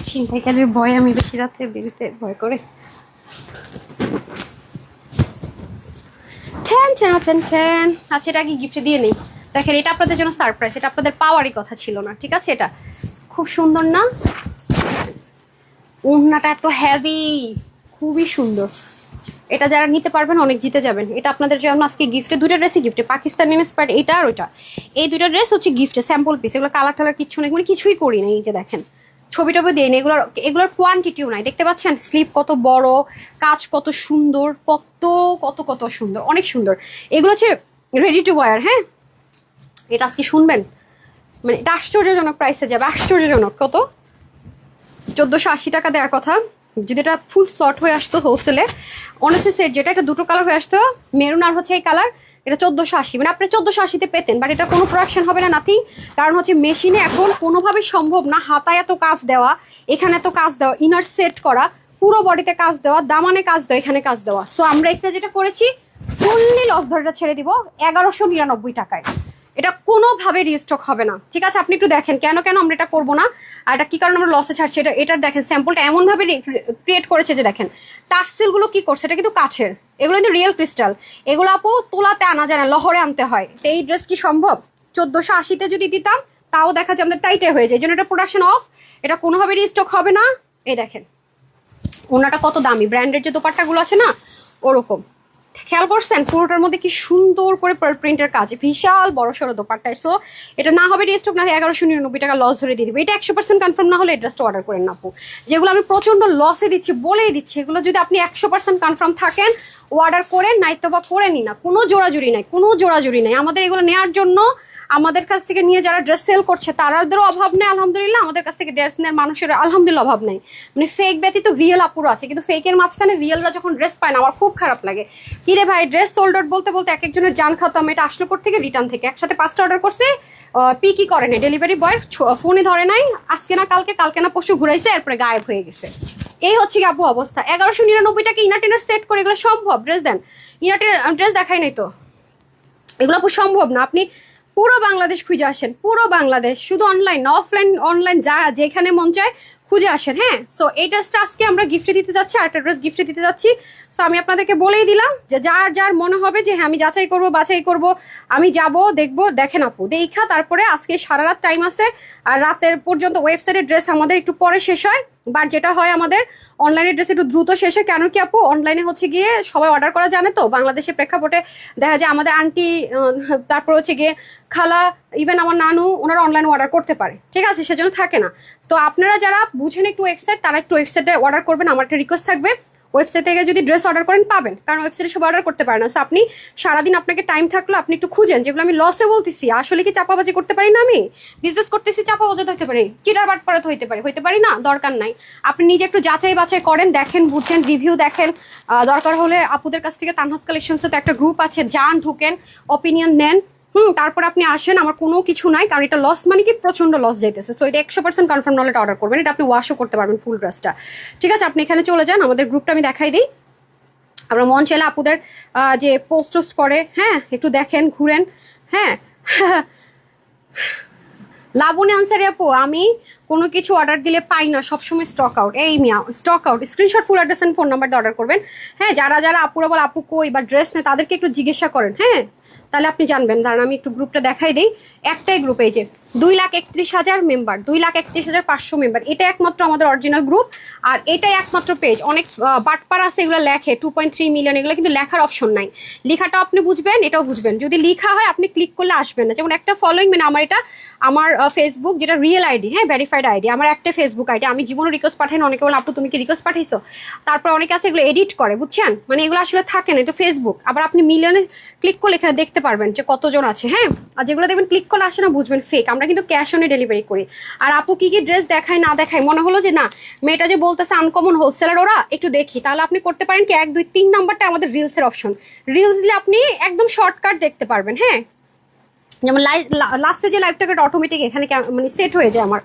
ছিনতাইকারীর ভয় আমি বেশি রাতে বেরোতে ভয় করে। আচ্ছা, এটা কি গিফটে দিয়ে নেই? দেখেন, এটা আপনাদের জন্য সারপ্রাইজ, এটা আপনাদের পাওয়ারই কথা ছিল না, ঠিক আছে? এটা খুব সুন্দর না? ওড়নাটা এত হেভি, খুবই সুন্দর। এটা যারা নিতে পারবেন অনেক জিতে যাবেন। এটা আপনাদের জন্য আজকে গিফটে, 2টা ড্রেসই গিফটে, পাকিস্তানি ইন্সপায়ার্ড এটা আর ওইটা। এই 2টা ড্রেস হচ্ছে গিফটে, স্যাম্পল পিস। এগুলো কালার টালার কিচ্ছু নেই, মানে কিছুই করি না। এই যে দেখেন, ছবি টবি দিয়ে নেই, এগুলোর কোয়ান্টিটিও নাই। দেখতে পাচ্ছেন স্লিপ কত বড়, কাজ কত সুন্দর, কত কত কত সুন্দর, অনেক সুন্দর। এগুলো হচ্ছে রেডি টু ওয়্যার। হ্যাঁ, এটা আজকে শুনবেন, মানে এটা আশ্চর্যজনক প্রাইসে যাবে, আশ্চর্যজনক। কত? 1480 টাকা দেওয়ার কথা। যদি এটা ফুল স্লট হয়ে আসতো হোলসেলে, অনেস্টলি সেট যেটা, এটা 2টো কালার হয়ে আসতো, মেরুন আর হচ্ছে এই কালার, এটা 1480, মানে আপনি 1480-তে পেতেন। বাট এটা কোনো প্রোডাকশন হবে না, নাথিং। কারণ হচ্ছে মেশিনে এখন কোনোভাবে সম্ভব না হাতায় এত কাজ দেওয়া, এখানে এত কাজ দেওয়া, ইনার সেট করা, পুরো বডিতে কাজ দেওয়া, দামানে কাজ দেওয়া, এখানে কাজ দেওয়া। সো আমরা একটা যেটা করেছি, ফুললি লস ধরেটা ছেড়ে দিব 1199 টাকায়। এটা কোনোভাবে রিস্টক হবে না, ঠিক আছে? আপনি একটু দেখেন কেন কেন আমরা এটা করবো না, আর এটা কি কারণে আমরা লসে ছাড়ছি। এটার দেখেন স্যাম্পলটা এমনভাবে ক্রিয়েট করেছে যে দেখেন টার্সেলগুলো কি করছে, এটা কিন্তু কাঠের, এগুলো কিন্তু রিয়েল ক্রিস্টাল। এগুলো আপু তোলাতে আনা যায় না, লহরে আনতে হয়। তো এই ড্রেস কি সম্ভব? 1480-তে যদি দিতাম তাও দেখা যায় আমাদের টাইটে হয়ে যায়, এই জন্য এটা প্রোডাকশন অফ, এটা কোনোভাবে রিস্টক হবে না। এই দেখেন ওনাটা কত দামি, ব্র্যান্ডের যে দোপাট্টাগুলো আছে না ওরকম। খেয়াল করছেন পুরোটার মধ্যে কি সুন্দর করে পার্ল প্রিন্টের কাজ, বিশাল বড় সড়ো দোপাট্টা। সো এটা না হবে রিস্টক, না 1199 টাকা লস ধরে দিয়ে দিবে। এটা 100% কনফার্ম না হলে এই ড্রেসটা অর্ডার করেন না আপু। যেগুলো আমি প্রচন্ড লসে দিচ্ছি বলেই দিচ্ছি, এগুলো যদি আপনি 100% কনফার্ম থাকেন অর্ডার করেন, নাইতো বা করেনি না, কোনো জোড়াজুড়ি নাই, কোনো জোড়াজুড়ি নাই। আমাদের এগুলো নেওয়ার জন্য, আমাদের কাছ থেকে নিয়ে যারা ড্রেস সেল করছে তারাদেরও অভাব নেই আলহামদুলিল্লাহ, আমাদের কাছ থেকে ড্রেস নেওয়ার মানুষের আলহামদুলিল্লাহ অভাব নেই। মানে ফেক ব্যতীত রিয়েল আপুরো আছে, কিন্তু ফেকের মাঝখানে রিয়েলরা যখন ড্রেস পায় না আমার খুব খারাপ লাগে। কি রে ভাই, ড্রেস সোল্ড আউট বলতে বলতে এক একজনের জান খাতাম। এটা আসলো পর থেকে রিটার্ন থেকে একসাথে 5টা অর্ডার করছে, পিকই করে নাই, ডেলিভারি বয় ফোনে ধরে নাই, আজকে না কালকে, কালকে না পরশু ঘুরাইছে, এরপরে গায়েব হয়ে গেছে। এই হচ্ছে কি আপু অবস্থা। 1199 টাকা ইনার টিনার সেট করে এগুলো সম্ভব? ড্রেস দেন, ইনার টিনার ড্রেস দেখাই নাই তো, এগুলো আপু সম্ভব না। আপনি পুরো বাংলাদেশ খুঁজে আসেন, পুরো বাংলাদেশ, শুধু অনলাইন না, অফলাইন অনলাইন যা যেখানে মন চায় খুঁজে আসেন। হ্যাঁ, সো এই ড্রেসটা আজকে আমরা গিফটে দিতে যাচ্ছি, আরেকটা ড্রেস গিফটে দিতে যাচ্ছি। সো আমি আপনাদেরকে বলেই দিলাম যে যার যার মনে হবে যে হ্যাঁ আমি যাচাই করবো, বাছাই করবো, আমি যাব দেখবো, দেখেন আপু দেখা, তারপরে আজকে সারা রাত টাইম আছে, আর রাতের পর্যন্ত ওয়েবসাইটের ড্রেস আমাদের একটু পরে শেষ হয়, বাট যেটা হয় আমাদের অনলাইনের ড্রেস একটু দ্রুত শেষ হয়। কেন কি আপু, অনলাইনে হচ্ছে গিয়ে সবাই অর্ডার করা জানে তো, বাংলাদেশের প্রেক্ষাপটে দেখা যায় আমাদের আন্টি, তারপর হচ্ছে গিয়ে খালা, ইভেন আমার নানু, ওনারা অনলাইনে অর্ডার করতে পারে, ঠিক আছে? সেজন্য থাকে না। তো আপনারা যারা বুঝেন একটু ওয়েবসাইট, তারা একটু ওয়েবসাইটে অর্ডার করবেন। আমার একটা রিকোয়েস্ট থাকবে, ওয়েবসাইট থেকে যদি ড্রেস অর্ডার করেন পাবেন, কারণ ওয়েবসাইটে সব অর্ডার করতে পারে না। সো আপনি সারাদিন আপনাকে টাইম থাকলো, আপনি একটু খুঁজেন। যেগুলো আমি লসে বলতেছি, আসলে কি চাপাবাজি করতে পারি না? আমি বিজনেস করতেছি, চাপাবাজি হতে পারি, চিটার বাট পারে হইতে পারে, হইতে পারি না, দরকার নাই। আপনি নিজে একটু যাচাই বাছাই করেন, দেখেন, বুঝেন, রিভিউ দেখেন। দরকার হলে আপুদের কাছ থেকে তানহাস কালেকশনসে তো একটা গ্রুপ আছে, যান, ঢুকেন, অপিনিয়ন নেন। তারপর আপনি আসেন, আমার কোনো কিছু নাই, কারণ এটা লস মানে কি প্রচন্ড লস যাইতেছে। সো এটা 100% কনফার্ম নলেজ অর্ডার করবেন, এটা আপনি ওয়াশও করতে পারবেন ফুল ড্রেসটা, ঠিক আছে? আপনি এখানে চলে যান, আমাদের গ্রুপটা আমি দেখাই দিই। আপনার মন চাইলে আপুদের যে পোস্ট টোস্ট করে, হ্যাঁ একটু দেখেন ঘুরেন। হ্যাঁ লাবণী আনসারি আপু, আমি কোনো কিছু অর্ডার দিলে পাই না, সবসময় স্টক আউট। এই মিয়া stock out, screenshot full address and phone number দিয়ে অর্ডার করবেন। হ্যাঁ যারা যারা আপুরা বল আপু কই বা ড্রেস নেই, তাদেরকে একটু জিজ্ঞাসা করেন, হ্যাঁ তাহলে আপনি জানবেন। দাঁড়ান আমি একটু গ্রুপটা দেখাই দিই। একটাই গ্রুপ, এই যে 2,31,000 মেম্বার, 2,31,500 মেম্বার, এটা একমাত্র আমাদের অরিজিনাল গ্রুপ। আর এটাই একমাত্র পেজ। অনেক বাটপার আছে এগুলো লেখে 2.3 মিলিয়ন, এগুলো কিন্তু লেখার অপশন নাই। লেখাটাও আপনি বুঝবেন, এটাও বুঝবেন। যদি লেখা হয় আপনি ক্লিক করলে আসবেন না। যেমন একটা ফলোইং, মানে আমার এটা আমার ফেসবুক যেটা রিয়েল আইডি, হ্যাঁ ভেরিফাইড আইডি, আমার একটা ফেসবুক আইডি। আমি জীবনে রিকোয়েস্ট পাঠাই না। অনেকে বলে আপু তুমি কি রিকোয়েস্ট পাঠাইছো? তারপর অনেকে আছে এগুলো এডিট করে, বুঝছেন, মানে এগুলো আসলে থাকে না, এটা ফেসবুক। আবার আপনি মিলিয়নে ক্লিক করলে এখানে দেখতে পারবেন যে কতজন আছে। হ্যাঁ আর যেগুলো দেখবেন ক্লিক করলে আসে না, বুঝবেন ফেক। আমরা কিন্তু ক্যাশ অনে ডেলিভারি করি। আর আপু কি কি ড্রেস দেখায় না দেখায়, মনে হলো যে না মেয়েটা যে বলতেছে আনকমন হোলসেলার ওরা, একটু দেখি, তাহলে আপনি করতে পারেন কি 1, 2, 3 নাম্বারটা আমাদের রিলসের অপশন। রিলস দিলে আপনি একদম শর্টকাট দেখতে পারবেন। হ্যাঁ যেমন লাস্টে যে লাইভটাকে অটোমেটিক এখানে মানে সেট হয়ে যায়, আমার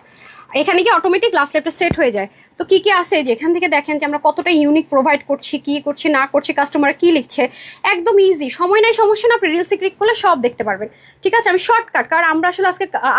এখানে কি অটোমেটিক লাস্ট লাইভটা সেট হয়ে যায়। তো কি কি আছে যে এখান থেকে দেখেন যে আমরা কতটা ইউনিক প্রোভাইড করছি, কি করছি না করছি, কাস্টমার কি লিখছে, একদম ইজি। সময় নাই, সমস্যা না, আপনি রিলসে ক্লিক করলে সব দেখতে পারবেন। ঠিক আছে আমি শর্টকাট, কারণ আমরা আসলে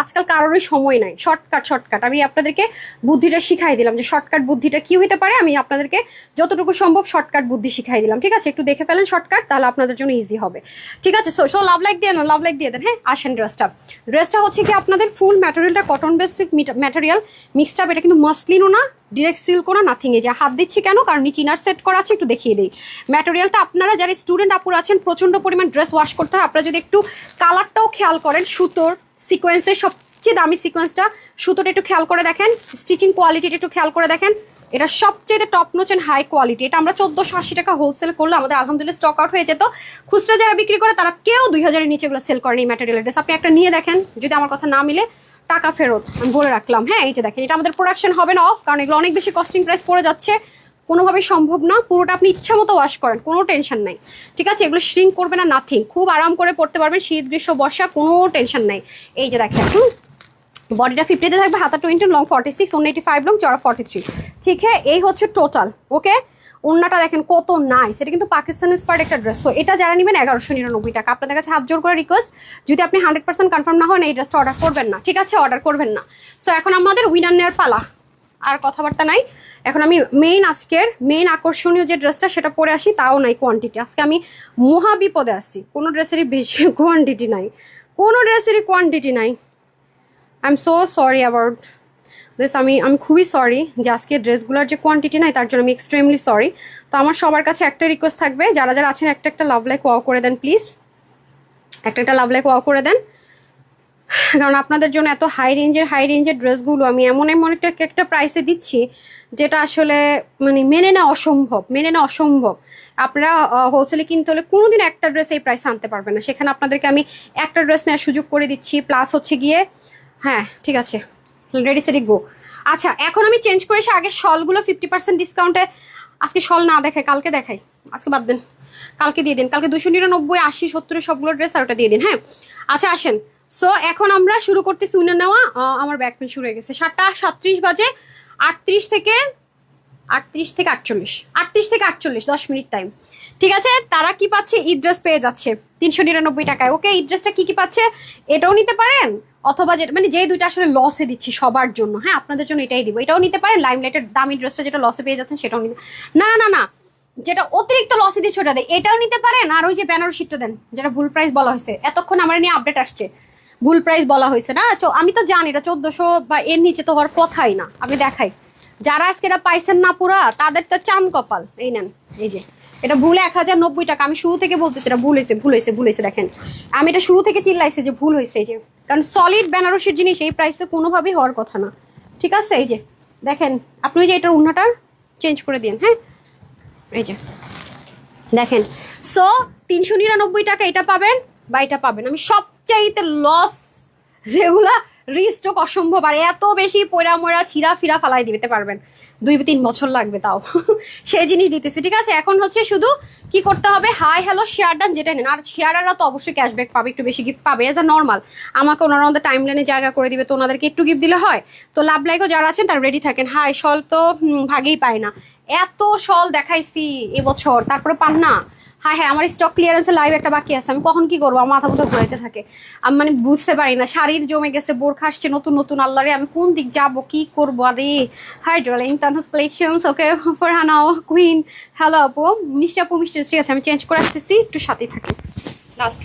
আজকাল কারোরই সময় নাই। শর্টকাট আমি আপনাদেরকে বুদ্ধিটা শিখাই দিলাম, যে শর্টকাট বুদ্ধিটা কি হতে পারে। আমি আপনাদেরকে যতটুকু সম্ভব শর্টকাট বুদ্ধি শিখাই দিলাম। ঠিক আছে একটু দেখে ফেলেন শর্টকাট, তাহলে আপনাদের জন্য ইজি হবে। ঠিক আছে সো লাভ লাইক দিয়ে দেন, লাভ লাইক দিয়ে দেন। হ্যাঁ আসেন ড্রেসটা হচ্ছে কি আপনাদের ফুল ম্যাটেরিয়ালটা cotton basic material mixed up. এটা কিন্তু মাসলিনও না, ডিরেক্ট সিল্কও না, নাথিং। এই যে হাত দিচ্ছি কেন, কারণ নিচে ইনার সেট করা আছে, একটু দেখিয়ে দিই। ম্যাটেরিয়ালটা আপনারা যারা স্টুডেন্ট আপুর আছেন, প্রচন্ড পরিমাণ ড্রেস ওয়াশ করতে হয়। আপনারা যদি একটু কালারটাও খেয়াল করেন, সুতোর সিকোয়েন্সের সবচেয়ে দামি সিকোয়েন্সটা, সুতোটা একটু খেয়াল করে দেখেন, স্টিচিং কোয়ালিটিটা একটু খেয়াল করে দেখেন। এটা সবচেয়ে top notch and high quality. এটা আমরা 1480 টাকা হোলসেল করলে আমাদের আলহামদুলিল্লাহ স্টক আউট হয়ে যেত। খুচরা যারা বিক্রি করে তারা কেউ 2000-এর নিচে এগুলো সেল করেন এই ম্যাটেরিয়াল ড্রেস। আপনি একটা নিয়ে দেখেন, যদি আমার কথা না মিলে টাকা ফেরত, আমি বলে রাখলাম। হ্যাঁ এই যে দেখেন, এটা আমাদের প্রোডাকশন হবে না অফ, কারণ এগুলো অনেক বেশি কস্টিং প্রাইস পড়ে যাচ্ছে, কোনোভাবেই সম্ভব না। পুরোটা আপনি ইচ্ছা মতো ওয়াশ করেন, কোনো টেনশন নাই। ঠিক আছে এগুলো শ্রিঙ্ক করবে না, নাথিং। খুব আরাম করে পড়তে পারবেন, শীত গ্রীষ্ম বর্ষা, কোনো টেনশন নাই। এই যে দেখেন বডিটা 50-তে থাকবে, হাতা 20, লং 46, 185 লং, চড়া 43। ঠিক হ্যাঁ এই হচ্ছে টোটাল। ওকে ওন্নাটা দেখেন কত নাইস। এটা কিন্তু পাকিস্তানি স্পার্ট একটা ড্রেস। তো এটা যারা নেবেন 1199 টাকা। আপনাদের কাছে হাত জোর করে রিকোয়েস্ট, যদি আপনি 100% কনফার্ম না হন এই ড্রেসটা অর্ডার করবেন না। ঠিক আছে অর্ডার করবেন না। সো এখন আমাদের উইনার নেওয়ার পালা, আর কথাবার্তা নাই। এখন আমি আজকের মেইন আকর্ষণীয় যে ড্রেসটা সেটা পরে আসি, তাও নাই কোয়ান্টিটি। আজকে আমি মহা বিপদে আসি, কোনো ড্রেসেরই বেশি কোয়ান্টিটি নাই, কোনো ড্রেসেরই কোয়ান্টিটি নাই। I am so sorry about this. আমি খুবই সরি যে আজকে ড্রেসগুলোর যে কোয়ান্টিটি নাই তার জন্য আমি এক্সট্রিমলি সরি। তো আমার সবার কাছে একটা রিকোয়েস্ট থাকবে, যারা যারা আছেন একটা লাভ লাইক ওয়াও করে দেন প্লিজ, একটা লাভ লাইক ওয়াও করে দেন। কারণ আপনাদের জন্য এত হাই রেঞ্জের ড্রেসগুলো আমি এমন একটা প্রাইসে দিচ্ছি যেটা আসলে মানে মেনে নেওয়া অসম্ভব। আপনারা হোলসেলে কিনতে হলে কোনোদিন একটা ড্রেস এই প্রাইসে আনতে পারবেন না। সেখানে আপনাদেরকে আমি একটা ড্রেস নেওয়ার সুযোগ করে দিচ্ছি, প্লাস হচ্ছে গিয়ে হ্যাঁ ঠিক আছে রেডি সেডি গো। আচ্ছা এখন আমি চেঞ্জ করে এসে আগে শলগুলো 50% ডিসকাউন্টে, আজকে শল না দেখাই কালকে দেখাই, আজকে বাদ দেন, কালকে দিয়ে দিন। কালকে 299, 80, 70 সবগুলো ড্রেস আর ওটা দিয়ে দিন। হ্যাঁ আচ্ছা আসেন। সো এখন আমরা শুরু করতেছি উইনার নেওয়া। আমার ব্যাক পেন শুরু হয়ে গেছে, 7:37 বাজে। 38 থেকে 48, 10 মিনিট টাইম। ঠিক আছে তারা কি পাচ্ছে, ঈদ ড্রেস পেয়ে যাচ্ছে 399 টাকায়। ওকে ঈদ ড্রেসটা কি পাচ্ছে এটাও নিতে পারেন, অথবা যেটা মানে যে দুইটা আসলে লসে দিচ্ছি সবার জন্য, হ্যাঁ আপনাদের জন্য এটাই দিব, এটাও নিতে পারেন। লাইমলাইটের দামি ড্রেসটা যেটা লসে পেয়ে যাচ্ছেন সেটাও নিতে, না যেটা অতিরিক্ত লসে দিচ্ছে ওটা দেয়, এটাও নিতে পারেন। আর ওই যে বেনারসিটা দেন যেটা ভুল প্রাইস বলা হয়েছে, এতক্ষণ আমার নিয়ে আপডেট আসছে, ভুল প্রাইস বলা হয়েছে না। আমি তো জানি এটা 1400 বা এর নিচে তো হওয়ার কথাই না। আমি দেখাই, যারা আজকে এটা পাইছেন না পুরা তাদের তো চান কপাল। এই নেন, এই যে এটা ভুল 1090 টাকা। আমি শুরু থেকে বলতেছি এটা ভুল হয়েছে। দেখেন আমি এটা শুরু থেকে চিল্লাইছি যে ভুল হয়েছে, এই যে কারণ সলিড বেনারসির জিনিস এই প্রাইসে কোনোভাবেই হওয়ার কথা না। ঠিক আছে এই যে দেখেন, আপনি ওই যে এটার উন্নাটা চেঞ্জ করে দিন। হ্যাঁ এই যে দেখেন, সো 399 টাকা এটা পাবেন বা এটা পাবেন। আমি সবচাইতে লস যেগুলা রিস্টক অসম্ভব, আর এত বেশি পয়রা ময়রা ছিঁড়া ফিরা ফালাই দিতে পারবেন, 2-3 বছর লাগবে তাও সেই জিনিস দিতেছি। ঠিক আছে এখন হচ্ছে শুধু কি করতে হবে, হাই হ্যালো শেয়ার ডান যেটা নেন। আর শেয়ারাররা তো অবশ্যই ক্যাশব্যাক পাবে, একটু বেশি গিফট পাবে, এজ আ নর্মাল। আমাকে ওনারা আমাদের টাইম লাইনে জায়গা করে দিবে, তো ওনাদেরকে একটু গিফট দিলে হয়। তো লাভ লাইকও যারা আছেন তারা রেডি থাকেন। হাই শল তো ভাগেই পায় না, এত শল দেখাইছি এবছর, তারপরে পান না। হ্যাঁ হ্যাঁ, আমার স্টক ক্লিয়ারেন্সের লাইভ একটা বাকি আছে, আমি কখন কি করবো, আমার মাথা মতো ঘুরাইতে থাকে। আমি মানে বুঝতে পারি না, শাড়ির জমে গেছে, বোরখা আসছে নতুন নতুন, আল্লাহরে আমি কোন দিক যাবো, কি করবো। আরে হাই ডার্লিং, তানহাস কালেকশনস, ওকে ফারহানা কুইন, হ্যালো আপু, মিষ্টি আপু, মিষ্টি, ঠিক আছে আমি চেঞ্জ করে আসতেছি, একটু সাথেই থাকি। লাস্ট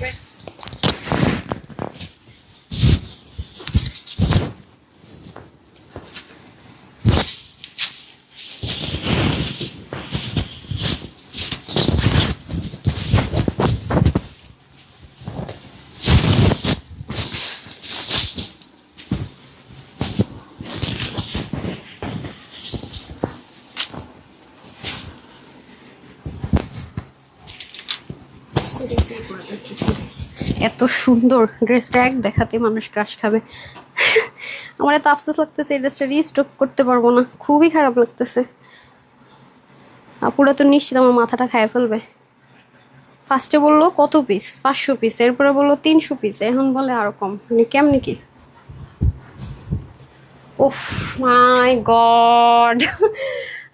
এত সুন্দর ড্রেসটা, এক দেখাতে মানুষ ক্রাশ খাবে। আমার এত আফসোস লাগতেছে, এই ড্রেসটা রিস্টক করতে পারবো না, খুবই খারাপ লাগতেছে। আপুরা তো নিশ্চিত আমার মাথাটা খাইয়ে ফেলবে। ফার্স্টে বললো কত পিস, 500 পিস, এরপরে বললো 300 পিস, এখন বলে আরো কম, মানে কেমনি কি। ওফ মাই গড,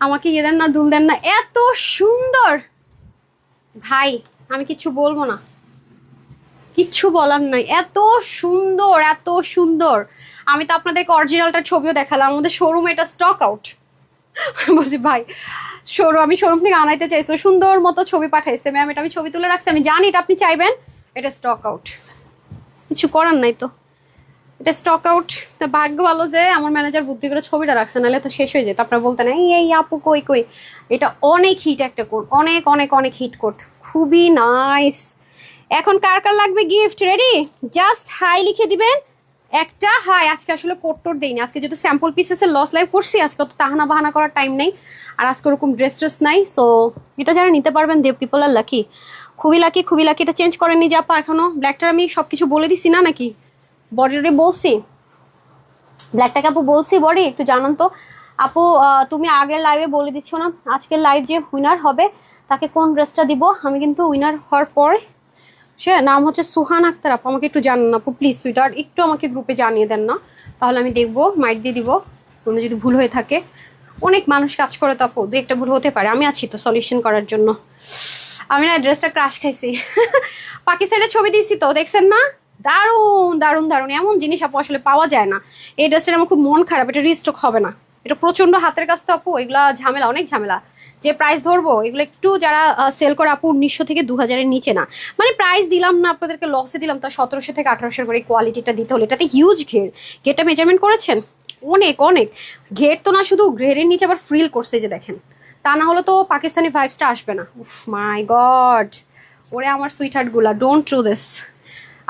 আমাকে ইয়ে দেন না, দুল দেন না, এত সুন্দর। ভাই আমি কিছু বলবো না, কিচ্ছু বলার নাই, এত সুন্দর এত সুন্দর। আমি তো আপনাদেরকে অরিজিনালটা ছবিও দেখালাম, আমাদের শোরুমে এটা স্টক আউট। বলছি ভাই আমি শোরুম থেকে আনাইতে চাইছি, সুন্দর মতো ছবি পাঠাইছে ম্যাম, এটা আমি ছবি তুলে রাখছি, আমি জানি এটা আপনি চাইবেন, এটা স্টক আউট, কিছু করার নাই তো, এটা স্টক আউট। তো ভাগ্য ভালো যে আমার ম্যানেজার বুদ্ধি করে ছবিটা রাখছে, নাহলে তো শেষ হয়ে যেত, আপনারা বলতেন এই আপু কই কই। এটা অনেক হিট একটা কোট, অনেক অনেক অনেক হিট কোট, খুবই নাইস। এখন কার কার লাগবে গিফট, রেডি? জাস্ট হাই লিখে দিবেন একটা। হাই আজকে আসলে কোট টোট দেইনি, আজকে যেহেতু স্যাম্পল পিসেসের লস লাইভ করছি, আজকে তো তাহানা বাহানা করার টাইম নেই, আর আজকে ওরকম ড্রেস ট্রেস নাই। সো এটা যারা নিতে পারবেন, দে পিপল আর লাকি, খুবই লাকি খুবই লাকি। এটা চেঞ্জ করেননি যে আপা এখনো? ব্ল্যাকটার আমি সবকিছু বলে দিছি না নাকি? বডিটা বলছি, ব্ল্যাকটাকে আপু বলছি বডি, একটু জানান তো আপু। তুমি আগের লাইভে বলে দিচ্ছ না আজকের লাইভ যে উইনার হবে তাকে কোন ড্রেসটা দিব? আমি কিন্তু উইনার হওয়ার পরে, সে নাম হচ্ছে সুহান আক্তার আপু, আমাকে একটু জানান আপু প্লিজ সুইটার, একটু আমাকে গ্রুপে জানিয়ে দেন না, তাহলে আমি দেখবো, মাইট দিয়ে দিব কোনো যদি ভুল হয়ে থাকে। অনেক মানুষ কাজ করে তো আপু, দু একটা ভুল হতে পারে, আমি আছি তো সলিউশন করার জন্য। আমি না ড্রেসটা ক্রাশ খাইছি। পাকিস্তানের ছবি দিয়েছি তো, দেখছেন না? দারুণ দারুণ দারুণ, এমন জিনিস আপু আসলে পাওয়া যায় না। এই ড্রেসটার আমার খুব মন খারাপ, এটা রিস্টক হবে না, এটা প্রচন্ড হাতের কাজ তো আপু, এগুলা ঝামেলা, অনেক ঝামেলা। যে প্রাইস ধরবো এগুলো একটু যারা সেল করে আপু 1900 থেকে 2000-এর নিচে না, মানে প্রাইস দিলাম না আপনাদেরকে, লসে দিলাম, তা 1700 থেকে 1800 করে কোয়ালিটিটা দিতে হলে। এটাতে হিউজ ঘের, ঘেরটা মেজারমেন্ট করেছেন, অনেক অনেক ঘের তো না, শুধু ঘেরের নিচে আবার ফ্রিল করছে যে দেখেন, তা না হলে তো পাকিস্তানি ভাইবসটা আসবে না। উফ মাই গড, ওরে আমার সুইট হার্ট গুলা, ডোন্ট ট্রু দিস।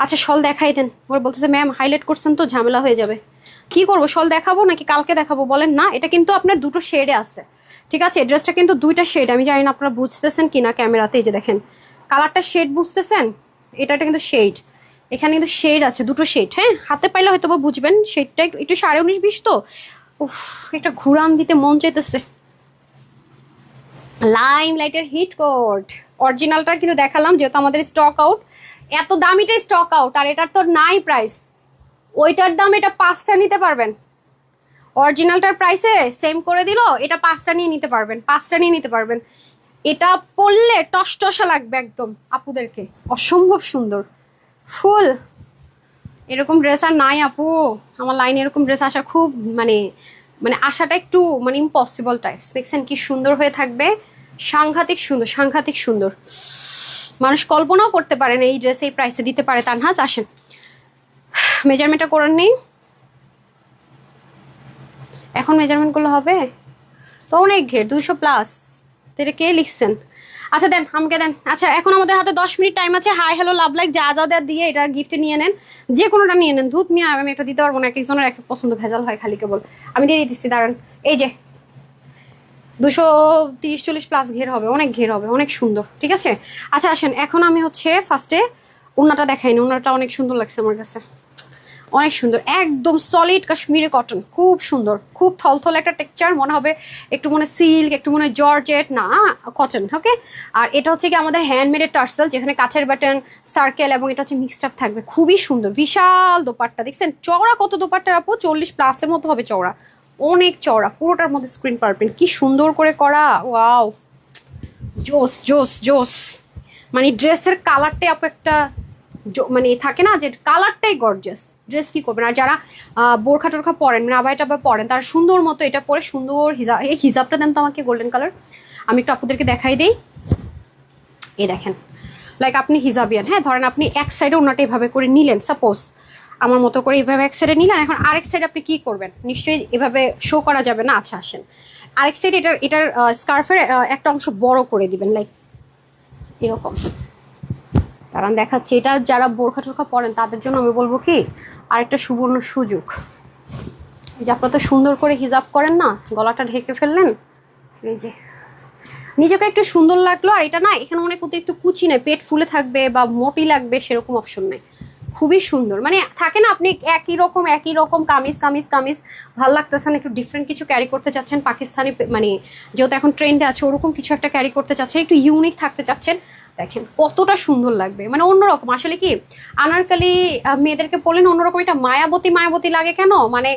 আচ্ছা শল দেখাই দেন, ওরা বলতেছে ম্যাম হাইলাইট করছেন তো ঝামেলা হয়ে যাবে। কি করবো, শল দেখাবো নাকি কালকে দেখাবো বলেন না? এটা কিন্তু আপনার দুটো শেডে আছে, ঠিক আছে? ড্রেসটা কিন্তু দুইটা শেড, আমি জানি না আপনারা বুঝতেছেন কিনা ক্যামেরাতে, এই যে দেখেন কালারটা শেড, বুঝতেছেন? এটা কিন্তু শেড, এখানে কিন্তু শেড আছে, দুটো শেড। হ্যাঁ হাতে পাইলে হয়তো বা বুঝবেন, শেডটা একটু 19.5 তো। উফ একটা ঘুরান দিতে মন চাইতেছে। লাইম লাইটের হিট কোট অরিজিনালটা কিন্তু দেখালাম, যেহেতু আমাদের স্টক আউট, এত দামিটাই স্টক আউট, আর এটার তো নাই প্রাইস, ওইটার দাম এটা 5টা নিতে পারবেন, অরিজিনালটার প্রাইসে সেম করে দিল, এটা 5টা নিয়ে নিতে পারবেন, 5টা নিয়ে নিতে পারবেন। এটা পরলে টসটসা লাগবে একদম আপুদেরকে, অসম্ভব সুন্দর ফুল। এরকম ড্রেস আর নাই আপু আমার লাইনে, এরকম ড্রেস আসা খুব মানে মানে আশাটা একটু মানে ইম্পসিবল টাইপস। দেখছেন কি সুন্দর হয়ে থাকবে, সাংঘাতিক সুন্দর, সাংঘাতিক সুন্দর, মানুষ কল্পনাও করতে পারে না এই ড্রেস এই প্রাইসে দিতে পারে। তানহাজ আসেন, মেজারমেন্টটা করার নেই এখন, মেজারমেন্ট করলে হবে তো, অনেক ঘের 200+, তো এটা কে লিখছেন? আচ্ছা দেন আমাকে দেন। আচ্ছা এখন আমাদের হাতে 10 মিনিট টাইম আছে, হাই হ্যালো লাভ লাইক যা যা দেওয়ার দিয়ে এটা গিফটে নিয়ে নেন, যে কোনোটা নিয়ে নেন। ধুত মিয়া আমি একটা দিতে পারবো না, এক একজনের এক এক পছন্দ, ভেজাল হয় খালি কেবল। আমি দিয়ে দিতেছি দাঁড়ান, এই যে 230-40+ ঘের হবে, অনেক ঘের হবে, অনেক সুন্দর, ঠিক আছে? আচ্ছা আসেন এখন আমি হচ্ছে ফার্স্টে ওড়নাটা দেখাইনি, ওড়নাটা অনেক সুন্দর লাগছে আমার কাছে, অনেক সুন্দর, একদম সলিড কাশ্মীরি কটন, খুব সুন্দর, খুব থলথল একটা টেক্সচার, মনে হবে একটু মনে সিল্ক, একটু মনে জর্জেট, না কটন। ওকে, আর এটা হচ্ছে কি আমাদের হ্যান্ডমেডের টার্সেল, যেখানে কাঠের বাটন, সার্কেল এবং এটা হচ্ছে মিক্সড আপ থাকবে, খুবই সুন্দর। বিশাল দোপাট্টা দেখছেন, চওড়া কত দোপাট্টার আপু, 40+ মতো হবে চওড়া, অনেক চওড়া, পুরোটার মধ্যে স্ক্রিন পারবেন, কি সুন্দর করে করা, ওয়াও, জোস জোস জোস। মানে ড্রেসের কালারটাই আপু একটা মানে থাকে না যে কালারটাই গর্জিয়াস, ড্রেস কি করবেন। আর যারা বোরখা টোরখা পরেন, মানে আবাই টাবাই পরেন, তারা সুন্দর মতো এটা পরে সুন্দর হিজাব, এই হিজাবটা দেন তো আমাকে গোল্ডেন কালার, আমি একটু আপুদেরকে দেখাই দিই। এই দেখেন, লাইক আপনি হিজাবিয়ান, হ্যাঁ ধরেন আপনি এক সাইডে ওনাটা এভাবে করে নিলেন, সাপোজ আমার মতো করে এইভাবে এক সাইডে নিলেন, এখন আরেক সাইডে আপনি কি করবেন, নিশ্চয়ই এভাবে শো করা যাবে না। আচ্ছা আসেন, আরেক সাইডে এটার স্কার্ফের একটা অংশ বড় করে দিবেন, লাইক এরকম। কারণ দেখাচ্ছি, এটা যারা বোরখা টোরখা পরেন তাদের জন্য আমি বলবো কি আরেকটা সুবর্ণ সুযোগ, এই যে আপনারা তো সুন্দর করে হিজাব করেন না, গলাটা ঢেকে ফেললেন, এই যে নিজেকে একটু সুন্দর লাগলো। আর এটা না, এখানে অনেক অতিরিক্ত কুচি নেই, পেট ফুলে থাকবে বা মোটি লাগবে সেরকম অপশন নেই, খুবই সুন্দর। মানে থাকে না আপনি একই রকম কামিজ কামিজ কামিজ ভালো লাগতেছে না, একটু ডিফারেন্ট কিছু ক্যারি করতে চাচ্ছেন, পাকিস্তানি মানে যেহেতু এখন ট্রেন্ডে আছে ওরকম কিছু একটা ক্যারি করতে চাচ্ছেন, একটু ইউনিক থাকতে চাচ্ছেন, দেখেন কতটা সুন্দর লাগবে, মানে অন্যরকম। আসলে কি আনারকালি মেয়েদেরকে বললেন অন্যরকম, একটা মায়াবতী মায়াবতী লাগে কেন, মানে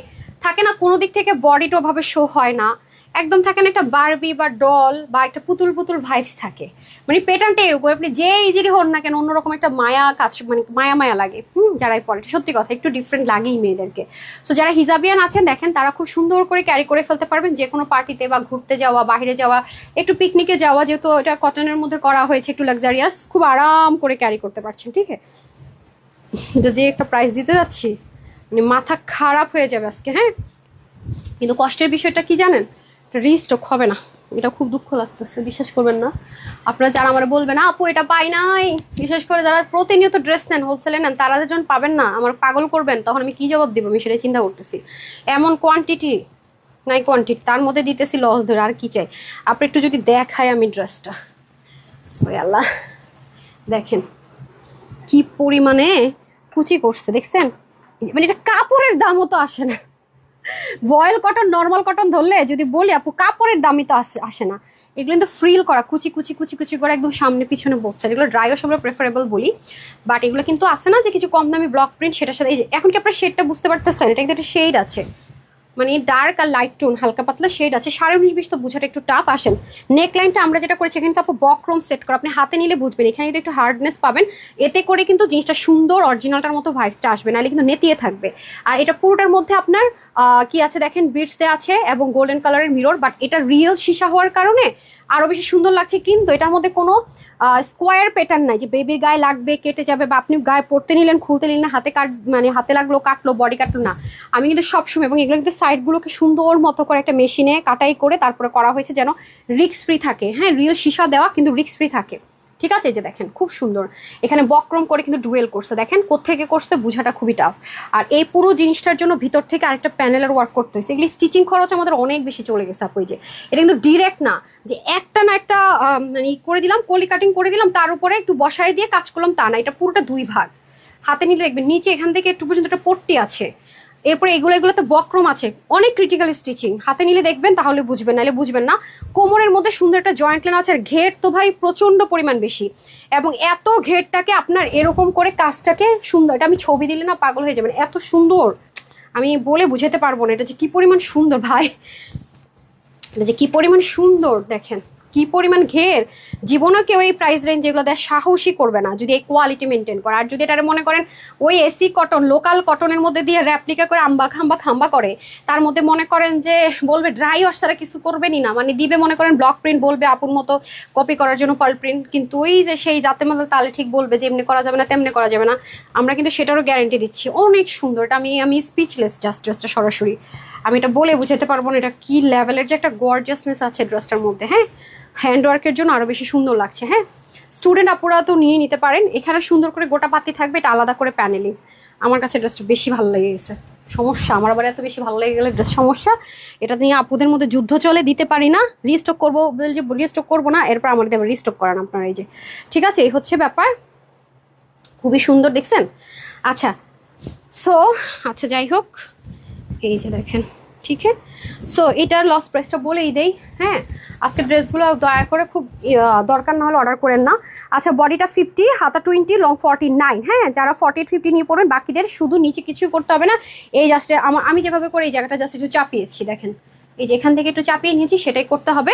থাকে না কোনো দিক থেকে বডিটা ওভাবে শো হয় না, একদম থাকে না একটা বারবি বা ডল বা একটা পুতুল পুতুল ভাইবস থাকে, মানে প্যাটার্নটা এরকম, আপনি যে ইজিলি হন না কেন অন্যরকম একটা মায়া কাজ, মানে মায়া মায়া লাগে। যারাই পরে সত্যি কথা একটু ডিফারেন্ট লাগেই মেয়েদেরকে। সো যারা হিজাবিয়ান আছেন দেখেন, তারা খুব সুন্দর করে ক্যারি করে ফেলতে পারবেন যে কোনো পার্টিতে বা ঘুরতে যাওয়া, বাইরে যাওয়া, একটু পিকনিকে যাওয়া, যেহেতু এটা কটনের মধ্যে করা হয়েছে, একটু লাক্সারিয়াস, খুব আরাম করে ক্যারি করতে পারছেন। ঠিক আছে, এটা যে একটা প্রাইস দিতে যাচ্ছি মানে মাথা খারাপ হয়ে যাবে আজকে, হ্যাঁ। কিন্তু কষ্টের বিষয়টা কি জানেন, রিস্টক হবে না, এটা খুব দুঃখ লাগতেছে, বিশ্বাস করবেন না। আপনারা যারা আমার বলবেন আপু এটা পাই নাই, বিশেষ করে যারা প্রতিনিয়ত ড্রেস নেন, হোলসেলে নেন, তারা যখন পাবেন না আমার পাগল করবেন, তখন আমি কি জবাব দিব, আমি সেটাই চিন্তা করতেছি। এমন কোয়ান্টিটি নাই, কোয়ান্টিটি তার মধ্যে দিতেছি লস ধরে, আর কি চাই। আপনি একটু যদি দেখাই আমি ড্রেসটা, ওই আল্লাহ দেখেন কি পরিমাণে কুচি করছে, দেখছেন, মানে এটা কাপড়ের দামও তো আসে না, ভয়েল কটন নর্মাল কটন ধরলে যদি বলি আপু কাপড়ের দামই তো আসে না, এগুলো কিন্তু ফ্রিল করা, কুচি কুচি কুচি কুচি করে একদম সামনে পিছনে বসছে, এগুলো ড্রাইও আমরা প্রেফারেবল বলি, বাট এগুলো কিন্তু আসে না যে কিছু কম দামি ব্লক প্রিন্ট, সেটার সাথে এই যে এখন কি আপনার শেডটা বুঝতে পারতেছেন, এটা কিন্তু একটা শেড আছে, মানে ডার্ক আর লাইট টোন হালকা পাতলা শেড আছে, 19.5 তো বোঝাটা একটু টাফ। আসেন নেক লাইনটা আমরা যেটা করেছি এখানে তো আপু বক্রম সেট করা, আপনি হাতে নিলে বুঝবেন, এখানে কিন্তু একটু হার্ডনেস পাবেন, এতে করে কিন্তু জিনিসটা সুন্দর অরিজিনালটার মতো ভাইবসটা আসবে, নাহলে কিন্তু নেতিয়ে থাকবে। আর এটা পুরোটার মধ্যে আপনার কি আছে দেখেন, বিটস দেওয়া আছে এবং গোল্ডেন কালারের মিরর, বাট এটা রিয়েল সীসা হওয়ার কারণে আরো বেশি সুন্দর লাগছে। কিন্তু এটার মধ্যে কোনো স্কোয়ার প্যাটার্ন নাই যে বেবির গায়ে লাগবে কেটে যাবে, বা আপনি গায়ে পড়তে নিলেন খুলতে নিলেন হাতে মানে হাতে লাগলো কাটলো বডি কাটলো না, আমি কিন্তু সবসময়, এবং এগুলো কিন্তু সাইডগুলোকে সুন্দর মতো করে একটা মেশিনে কাটাই করে তারপরে করা হয়েছে যেন রিস্ক ফ্রি থাকে, হ্যাঁ রিয়েল সীসা দেওয়া কিন্তু রিস্ক ফ্রি থাকে। ঠিক আছে, এই যে দেখেন খুব সুন্দর, এখানে বক্রম করে কিন্তু ডুয়েল করছে, দেখেন কোত্থেকে করছে বোঝাটা খুবই টাফ। আর এই পুরো জিনিসটার জন্য ভিতর থেকে আরেকটা প্যানেলের ওয়ার্ক করতে হয়েছে, এগুলি স্টিচিং খরচ আমাদের অনেক বেশি চলে গেছে আপু। যে এটা কিন্তু ডিরেক্ট না যে একটা না একটা মানে করে দিলাম, কলি কাটিং করে দিলাম, তার উপরে একটু বসায় দিয়ে কাজ করলাম, তা না, এটা পুরোটা 2 ভাগ। হাতে নিলে দেখবেন নিচে এখান থেকে একটু পর্যন্ত একটা পট্টি আছে, এরপরে এগুলোতে বক্রম আছে, অনেক ক্রিটিক্যাল স্টিচিং, হাতে নিলে দেখবেন তাহলে বুঝবেন, নাহলে বুঝবেন না। কোমরের মধ্যে সুন্দর একটা জয়েন্ট লাইন আছে, আর ঘের তো ভাই প্রচন্ড পরিমাণ বেশি, এবং এত ঘেরটাকে আপনার এরকম করে কাজটাকে সুন্দর, এটা আমি ছবি দিলে না পাগল হয়ে যাবেন, এত সুন্দর আমি বলে বুঝাতে পারবো না, এটা যে কি পরিমাণ সুন্দর ভাই, এটা যে কি পরিমাণ সুন্দর, দেখেন কি পরিমাণ ঘের, জীবনেও কেউ এই প্রাইস রেঞ্জ যেগুলো দেয় সাহসী করবে না যদি এই কোয়ালিটি মেনটেন করে। আর যদি এটা মনে করেন ওই এসি কটন লোকাল কটনের মধ্যে দিয়ে র্যাপ্লিকা করে আম্বা খাম্বা খাম্বা করে, তার মধ্যে মনে করেন যে বলবে ড্রাই ওয়াশ ছাড়া কিছু করবেনই না, মানে দিবে মনে করেন ব্লক প্রিন্ট, বলবে আপুর মতো কপি করার জন্য পার্ল প্রিন্ট, কিন্তু ওই যে সেই যাতে মতো তাহলে ঠিক বলবে যে এমনি করা যাবে না তেমনি করা যাবে না, আমরা কিন্তু সেটারও গ্যারেন্টি দিচ্ছি, অনেক সুন্দর। এটা আমি স্পিচলেস জাস্ট ড্রেসটা সরাসরি আমি এটা বলে বুঝাতে পারবো না, এটা কি লেভেলের যে একটা গর্জিয়াসনেস আছে ড্রেসটার মধ্যে, হ্যাঁ হ্যান্ডওয়ার্কের জন্য আরো বেশি সুন্দর লাগছে। হ্যাঁ স্টুডেন্ট আপুরা তো নিয়ে নিতে পারেন, এখানে সুন্দর করে গোটা পাতি থাকবে, এটা আলাদা করে প্যানেলিং, আমার কাছে ড্রেসটা বেশি ভালো লেগে গেছে। সমস্যা আমার আবার এত বেশি ভালো লেগে গেলে ড্রেস সমস্যা, এটা নিয়ে আপুদের মধ্যে যুদ্ধ চলে, দিতে পারি না, রিস্টক করবো যে রিস্টক করবো না, এরপর আমাদের আবার রিস্টক করান আপনারা, এই যে ঠিক আছে, এই হচ্ছে ব্যাপার, খুবই সুন্দর দেখছেন। আচ্ছা সো আচ্ছা যাই হোক, এই যে দেখেন, ঠিক আছে। সো এটার লস প্রাইসটা বলেই দেই, হ্যাঁ। আজকে ড্রেসগুলো দয়া করে খুব দরকার না হলে অর্ডার করেন না। আচ্ছা, বডিটা 50, হাতা 20, লং 49, হ্যাঁ। যারা 48-50 নিয়ে পড়বেন, বাকিদের শুধু নিচে কিছু করতে হবে না। এই জাস্ট আমি যেভাবে করে এই জায়গাটা জাস্ট একটু চাপিয়েছি, দেখেন এই যে এখান থেকে একটু চাপিয়ে নিয়েছি, সেটাই করতে হবে।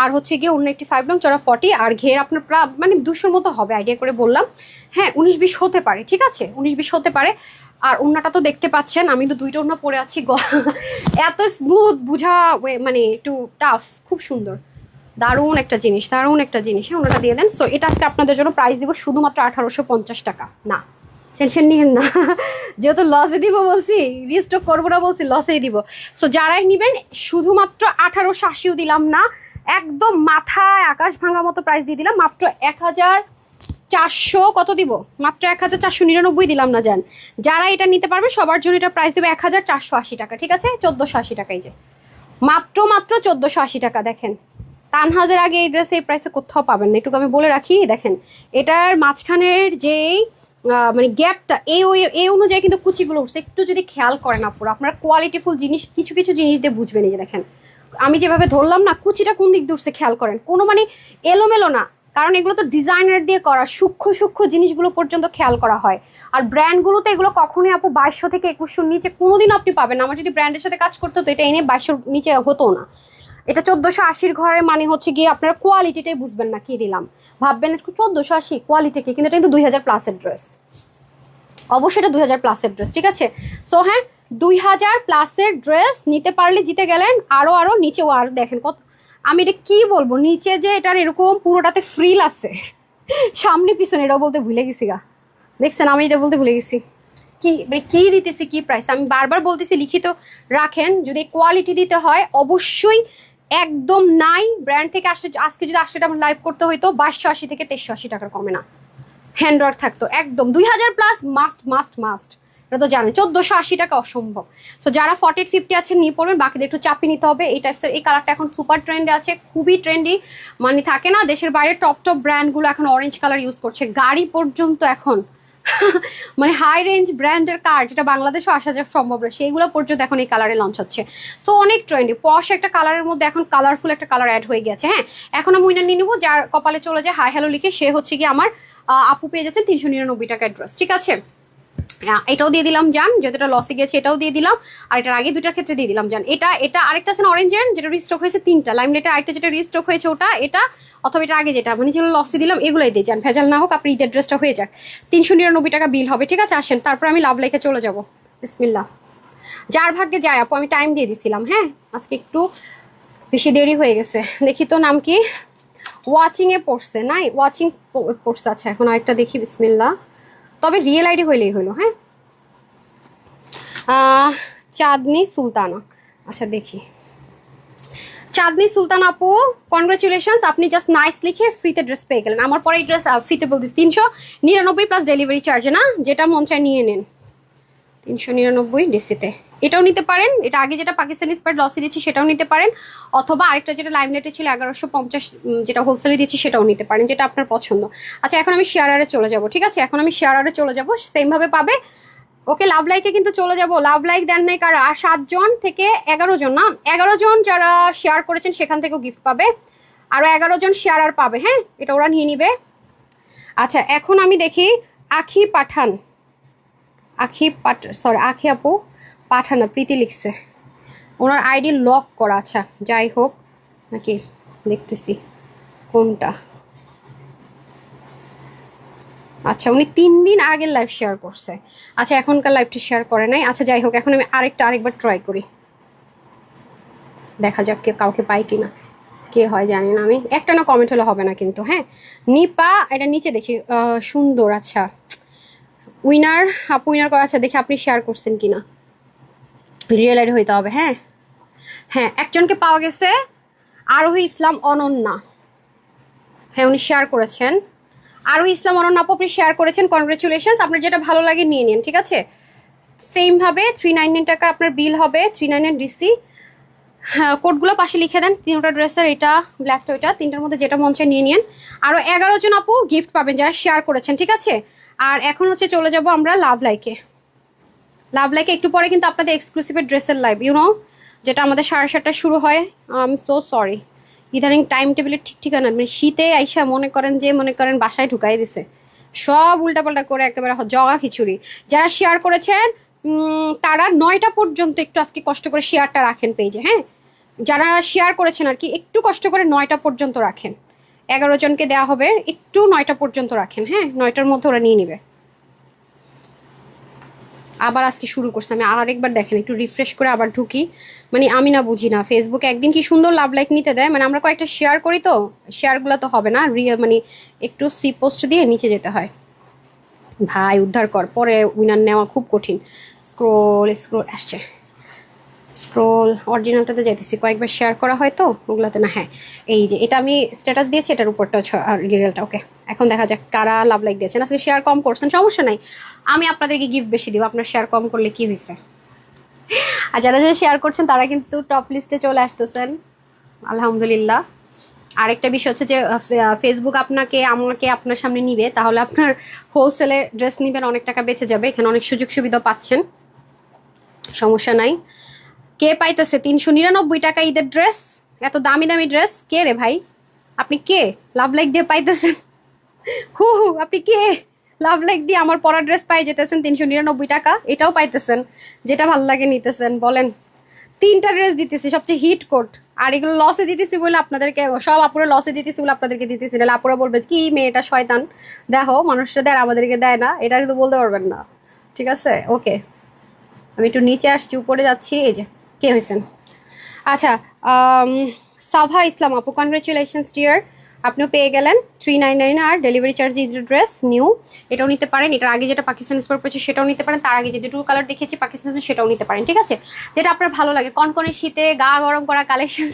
আর হচ্ছে গিয়ে অন্য একটি 5 লং চড়া 40, আর ঘের আপনার মানে 200-র মতো হবে, আইডিয়া করে বললাম। হ্যাঁ, 19-20 হতে পারে, ঠিক আছে, 19-20 হতে পারে। আর ওড়নাটা তো দেখতে পাচ্ছেন, আমি তো 2টা ওড়না পরে আছি, এত স্মুথ বুঝা, মানে একটু টাফ, খুব সুন্দর, দারুণ একটা জিনিস, দারুণ একটা জিনিস। হ্যাঁ, ওনাটা দিয়ে দেন। সো এটা আজকে আপনাদের জন্য প্রাইস দিব শুধুমাত্র 1850 টাকা। না, টেনশন নিয়েন না, যেহেতু লসে দিব বলছি, রিস্টক করবো না বলছি, লসেই দিব। সো যারাই নেবেন শুধুমাত্র 1880 দিলাম না, একদম মাথায় আকাশ ভাঙা মতো প্রাইস দিয়ে দিলাম, মাত্র 1400 কত দিব, মাত্র 1499 দিলাম না যান। যারা এটা নিতে পারবে সবার জন্য এটা প্রাইস দেবে 1480 টাকা, ঠিক আছে, 1480 টাকা। এই যে মাত্র 1480 টাকা। দেখেন তানহাজের আগে এই ড্রেস এই প্রাইসে কোথাও পাবেন না, একটু আমি বলে রাখি। দেখেন এটার মাঝখানের যেই মানে গ্যাপটা, এই অনুযায়ী কিন্তু কুচিগুলো উঠছে, একটু যদি খেয়াল করেন আপুরা, আপনারা কোয়ালিটিফুল জিনিস কিছু কিছু জিনিস দিয়ে বুঝবেন। এই যে দেখেন আমি যেভাবে ধরলাম না, কুচিটা কোন দিক দিয়ে উঠছে খেয়াল করেন, কোনো মানে এলোমেলো না, কারণ এগুলো তো ডিজাইনার দিয়ে করা, সূক্ষ্ম সূক্ষ্ম জিনিসগুলো পর্যন্ত খেয়াল করা হয়। আর ব্র্যান্ডগুলোতে এগুলো কখনোই আপু 2200 থেকে 2100 নিচে কোনোদিনও আপনি পাবেন না। আমার যদি ব্র্যান্ডের সাথে কাজ করতে হতো, এটা এনে 2200 নিচে হতো না। এটা 1480 ঘরে, মানে হচ্ছে গিয়ে আপনারা কোয়ালিটিটাই বুঝবেন না, কি দিলাম ভাববেন 1480 কোয়ালিটি কি, কিন্তু এটা কিন্তু 2000 প্লাসের ড্রেস, অবশ্যই এটা 2000 প্লাসের ড্রেস, ঠিক আছে। সো হ্যাঁ, 2000 প্লাসের ড্রেস নিতে পারলে জিতে গেলেন। আরো নিচেও আর দেখেন কত, আমি এটা কি বলবো, নিচে যে এটার এরকম পুরোটাতে ফ্রিল আছে, সামনে পিছনে, এটাও বলতে ভুলে গেছি গা, দেখছেন আমি এটা বলতে ভুলে গেছি। কি মানে কি দিতেছি, কি প্রাইস, আমি বারবার বলতেছি লিখিত রাখেন, যদি কোয়ালিটি দিতে হয় অবশ্যই একদম নাই। ব্র্যান্ড থেকে আসলে আজকে যদি 80 টাকা লাইভ করতে হইতো 2280 থেকে 2380 টাকার কমে না, হ্যান্ডওয়ার্ক থাকতো একদম 2000 প্লাস, মাস্ট মাস্ট মাস্ট, এটা তো জানেন। 1480 টাকা অসম্ভব। সো যারা 40-50 আছেন নিয়ে পড়বেন, বাকিদের একটু চাপিয়ে নিতে হবে। এই টাইপসের এই কালারটা এখন সুপার ট্রেন্ডে আছে, খুবই ট্রেন্ডি, মানে থাকে না দেশের বাইরে টপ টপ ব্র্যান্ডগুলো এখন অরেঞ্জ কালার ইউজ করছে, গাড়ি পর্যন্ত এখন মানে হাই রেঞ্জ ব্র্যান্ডের কার যেটা বাংলাদেশও আসা যা সম্ভব না, সেইগুলো পর্যন্ত এখন এই কালারে লঞ্চ হচ্ছে। সো অনেক ট্রেন্ডি, পশ একটা কালারের মধ্যে এখন কালারফুল একটা কালার অ্যাড হয়ে গেছে। হ্যাঁ, এখন আমি উইনার নিয়ে নিবো, যার কপালে চলে যায় হাই হ্যালো লিখে, সে হচ্ছে কি আমার আপু পেয়ে যাচ্ছেন 399 টাকা অ্যাড্রেস, ঠিক আছে। এটাও দিয়ে দিলাম জান, যেটা লসে গেছে এটাও দিয়ে দিলাম, আর এটার আগে দুটার ক্ষেত্রে দিয়ে দিলাম জান। এটা আরেকটা আছে অরেঞ্জের, যেটা রিস্টক হয়েছে 3টা, লাইমলাইটের আরেকটা যেটা রিস্টক হয়েছে ওটা, এটা অথবা এটা আগে যেটা মানে যেগুলো লসে দিলাম এগুলোই দিয়ে যান, ভেজাল না হোক, আপনি ঈদের ড্রেসটা হয়ে যাক। 399 টাকা বিল হবে, ঠিক আছে। আসেন তারপর আমি লাভ লাইকে চলে যাব, বিসমিল্লাহ। যার ভাগ্যে যায় আপু, আমি টাইম দিয়ে দিছিলাম, হ্যাঁ আজকে একটু বেশি দেরি হয়ে গেছে। দেখি তো নাম কি, ওয়াচিং এ পড়ছে, নাই ওয়াচিং পড়ছে। আচ্ছা এখন আরেকটা দেখি, বিসমিল্লাহ, তবে রিয়েল আইডি হইলেই হলো। হ্যাঁ, চাঁদনি সুলতানা, আচ্ছা দেখি, চাঁদনি সুলতান আপু কনগ্রাচুলেশনস, আপনি জাস্ট নাইস লিখে ফ্রিতে ড্রেস পেয়ে গেলেন। আমার পরে এই ড্রেস ফ্রিতে বলতেছি 399 প্লাস ডেলিভারি চার্জে, না যেটা মন চায় নিয়ে নেন, 399 ডিসিতে। এটাও নিতে পারেন, এটা আগে যেটা পাকিস্তানি স্পাইট লসে দিচ্ছি সেটাও নিতে পারেন, অথবা আরেকটা যেটা লাইমলাইটে ছিল 1150 যেটা হোলসেলে দিচ্ছি সেটাও নিতে পারেন, যেটা আপনার পছন্দ। আচ্ছা এখন আমি শেয়ারারে চলে যাব, ঠিক আছে, এখন আমি শেয়ারারে চলে যাব, সেম ভাবে পাবে। ওকে, লাভ লাইকে কিন্তু চলে যাব, লাভ লাইক দেন নাই কারা, আর 7 জন থেকে 11 জন, না 11 জন যারা শেয়ার করেছেন সেখান থেকেও গিফট পাবে, আরো 11 জন শেয়ার আর পাবে। হ্যাঁ, এটা ওরা নিয়ে নিবে। আচ্ছা এখন আমি দেখি, আখি পাঠান, আখি আপু পাঠানো, প্রীতি লিখছে, ওনার আইডি লক করা। আচ্ছা যাই হোক, নাকি দেখতেছি কোনটা। আচ্ছা উনি 3 দিন আগের লাইভ শেয়ার করছে, আচ্ছা এখনকার লাইভটা শেয়ার করে নাই। আচ্ছা যাই হোক, এখন আমি আরেকবার ট্রাই করি, দেখা যাক কে কাউকে পাই কিনা, কে হয় জানি না আমি, একটা না কমেন্ট হলে হবে না কিন্তু। হ্যাঁ, নিপা, এটা নিচে দেখি, সুন্দর। আচ্ছা উইনার, আপু উইনার করা, আচ্ছা দেখি আপনি শেয়ার করছেন কিনা, রিয়েল আইডি হইতে হবে। হ্যাঁ হ্যাঁ, একজনকে পাওয়া গেছে, আরোহী ইসলাম অনন্যা, হ্যাঁ উনি শেয়ার করেছেন, আরোহী ইসলাম অনন্যা আপু আপনি শেয়ার করেছেন, কনগ্রাচুলেশনস, আপনার যেটা ভালো লাগে নিয়ে নিন, ঠিক আছে। সেম ভাবে 399 টাকা আপনার বিল হবে, 399 ডিসি। হ্যাঁ, কোডগুলো পাশে লিখে দেন, 3টা ড্রেসের, এটা ব্ল্যাকটা ওইটা, 3টার মধ্যে যেটা মন চায় নিয়ে নিন। আরও 11 জন আপু গিফট পাবেন যারা শেয়ার করেছেন, ঠিক আছে। আর এখন হচ্ছে চলে যাব আমরা লাভ লাইকে, লাভ লাইকে একটু পরে কিন্তু আপনাদের এক্সক্লুসিভের ড্রেসের লাইভ, ইউনো, যেটা আমাদের 7:30 শুরু হয়। আই এম সো সরি, ইদানিং টাইম টেবিলের ঠিক ঠিকানা, মানে শীতে আইসা মনে করেন বাসায় ঢুকাই দিছে, সব উল্টাপাল্টা করে একেবারে জগা খিচুড়ি। যারা শেয়ার করেছেন তারা 9টা পর্যন্ত একটু আজকে কষ্ট করে শেয়ারটা রাখেন পেজে, হ্যাঁ, যারা শেয়ার করেছেন আর কি, একটু কষ্ট করে 9টা পর্যন্ত রাখেন। 11 জনকে দেওয়া হবে, একটু 9টা পর্যন্ত রাখেন, হ্যাঁ, 9টার মধ্যে ওরা নিয়ে নিবে। আবার আজকে শুরু করছে, আমি আরেকবার দেখেন একটু রিফ্রেশ করে আবার ঢুকি। মানে আমি না বুঝি না, ফেসবুকে একদিন কি সুন্দর লাভ লাইক নিতে দেয়, মানে আমরা কয়েকটা শেয়ার করি তো শেয়ারগুলো তো হবে না রিয়েল, মানে একটু সি পোস্ট দিয়ে নিচে যেতে হয়। ভাই উদ্ধার কর, পরে উইনার নেওয়া খুব কঠিন। স্ক্রোল স্ক্রোল আসছে, স্ক্রোল অরিজিনালটাতে যাইতেছি, কয়েকবার শেয়ার করা হয় তো ওগুলাতে না। হ্যাঁ, এই যে এটা আমি স্ট্যাটাস দিয়েছি, এটার উপরটা রিয়েলটা। ওকে, এখন দেখা যাক কারা লাভ লাইক দিয়েছেন। আজকে শেয়ার কম করছেন, সমস্যা নাই, আমি আপনাদেরকে গিফট বেশি দিব, আপনার শেয়ার কম করলে কি হয়েছে। আর যারা যারা শেয়ার করছেন তারা কিন্তু টপ লিস্টে চলে আসতেছেন, আলহামদুলিল্লাহ। আরেকটা বিষয় হচ্ছে যে ফেসবুক আমাকে আপনার সামনে নিবে, তাহলে আপনার হোলসেলে ড্রেস নিবেন, অনেক টাকা বেঁচে যাবে, এখানে অনেক সুযোগ সুবিধা পাচ্ছেন, সমস্যা নাই। কে পাইতেছে 399 টাকা ঈদের ড্রেস, এত দামি দামি ড্রেস? কে রে ভাই, আপনি কে লাভ লাইক দিয়ে পাইতেছেন? হু হু, আপনি কে লাভ লাইক দিয়ে আমার পরা ড্রেস পাই যেতেছেন 399 টাকা? এটাও পাইতেছেন, যেটা ভাল লাগে নিতেছেন। বলেন, 3টা ড্রেস দিতেছি, সবচেয়ে হিট কোট, আর এগুলো লসে দিতেছি বলে আপনাদেরকে, সব আপুরা লসে দিতেছি বলে আপনাদেরকে দিতেছি, নাহলে আপুরা বলবে কি মেয়েটা শয়তান, দেখো মানুষরা দেয় আমাদেরকে দেয় না, এটা কিন্তু বলতে পারবেন না, ঠিক আছে? ওকে, আমি একটু নিচে আসছি, উপরে যাচ্ছি। এই যে কে হয়েছেন? আচ্ছা, সাভা ইসলাম আপু, কনগ্রেচুলেশনস ডিয়ার, আপনিও পেয়ে গেলেন 399 আর ডেলিভারি চার্জ ঈদের ড্রেস নিউ, এটাও নিতে পারেন। এটার আগে যেটা পাকিস্তান স্পোর্ট পড়ছে সেটাও নিতে পারেন, তার আগে যে টু কালার দেখিয়েছি পাকিস্তান সেটাও নিতে পারেন, ঠিক আছে? যেটা আপনার ভালো লাগে, কনকনে শীতে গা গরম করা কালেকশন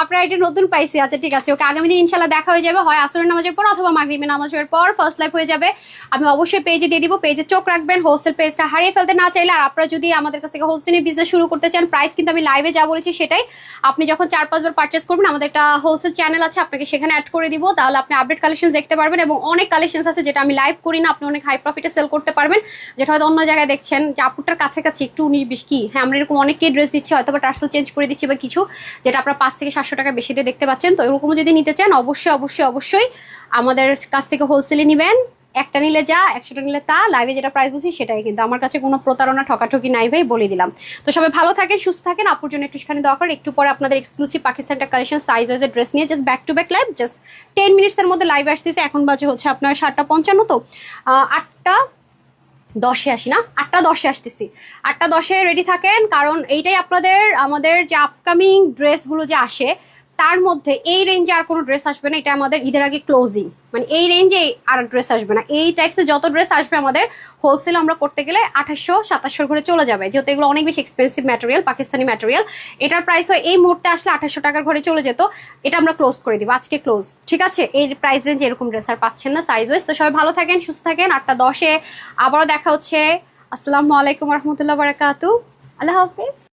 আপনারা এটা নতুন পাইছি। আচ্ছা ঠিক আছে, ওকে, আগামী দিন ইনশাল্লাহ দেখা হয়ে যাবে, হয় আসরের নামাজের পর অথবা মাগরিবের নামাজের পর ফার্স্ট লাইভ হয়ে যাবে। আমি অবশ্যই পেজে দিয়ে দিব, পেজে চোখ রাখবেন, হোলসেল পেজটা হারিয়ে ফেলতে না চাইলে। আর আপনারা যদি আমাদের কাছ থেকে হোলসেলের বিজনেস শুরু করতে চান, প্রাইস কিন্তু আমি লাইভে যা বলেছি সেটাই, আপনি যখন 4-5 বার পারচেস করবেন, আমাদের একটা হোলসেল চ্যানেল আছে, আপনাকে সেখানে অ্যাড করে দিব, তাহলে আপনি আপডেট কালেকশন দেখতে পারবেন। এবং অনেক কালেকশন আছে যেটা আমি লাইভ করি না, আপনি অনেক হাই প্রফিটে সেল করতে পারবেন, যেটা হয়তো অন্য জায়গায় দেখছেন যে আপুটার কাছাকাছি একটু 19-20 কি, হ্যাঁ আমরা এরকম অনেককেই ড্রেস দিচ্ছি, হয়তো বা টার্সেল চেঞ্জ করে দিচ্ছি বা কিছু, যেটা আপনার 500 থেকে 700 টাকা বেশি দিয়ে দেখতে পাচ্ছেন। তো এরকমও যদি নিতে চান অবশ্যই অবশ্যই অবশ্যই আমাদের কাছ থেকে হোলসেলে নেবেন, একটা নিলে যা 100টা নিলে তা, লাইভে যেটা প্রাইস বলছি সেটাই, কিন্তু আমার কাছে কোনো প্রতারণা ঠকাঠকি নাই ভাই, বলে দিলাম। তো সবাই ভালো থাকেন, সুস্থ থাকেন, আপুর জন্য একটুখানি দোয়া করেন। একটু পরে আপনাদের এক্সক্লুসিভ পাকিস্তানটা কালেকশন সাইজ ওয়াইজের ড্রেস নিয়ে just back to back live, just 10 মিনিটসের মধ্যে লাইভ আসতেছে। এখন বাজে হচ্ছে আপনার 7:55, তো 8:10-এ আসি না, 8:10-এ আসতেছি, 8:10-এ রেডি থাকেন, কারণ এইটাই আপনাদের আমাদের যে আপকামিং ড্রেসগুলো যে আসে তার মধ্যে এই রেঞ্জে আর কোনো ড্রেস আসবে না, এটা আমাদের ঈদের আগে ক্লোজিং, মানে এই রেঞ্জে আর ড্রেস আসবে না। এই টাইপসের যত ড্রেস আসবে আমাদের হোলসেল আমরা করতে গেলে 2800-2700 ঘরে চলে যাবে, যেহেতু এগুলো অনেক বেশি এক্সপেন্সিভ ম্যাটেরিয়াল, পাকিস্তানি ম্যাটেরিয়াল। এটার প্রাইস হয় এই মুহূর্তে আসলে 2800 টাকার ঘরে চলে যেত, এটা আমরা ক্লোজ করে দিব আজকে, ক্লোজ, ঠিক আছে? এই প্রাইস রেঞ্জে এরকম ড্রেস আর পাচ্ছেন না সাইজ ওয়াইজ। তো সবাই ভালো থাকেন, সুস্থ থাকেন, 8:10-এ আবারও দেখা হচ্ছে। আসসালামু আলাইকুম রহমতুল্লাহ বারাকাতু, আল্লাহ হাফিজ।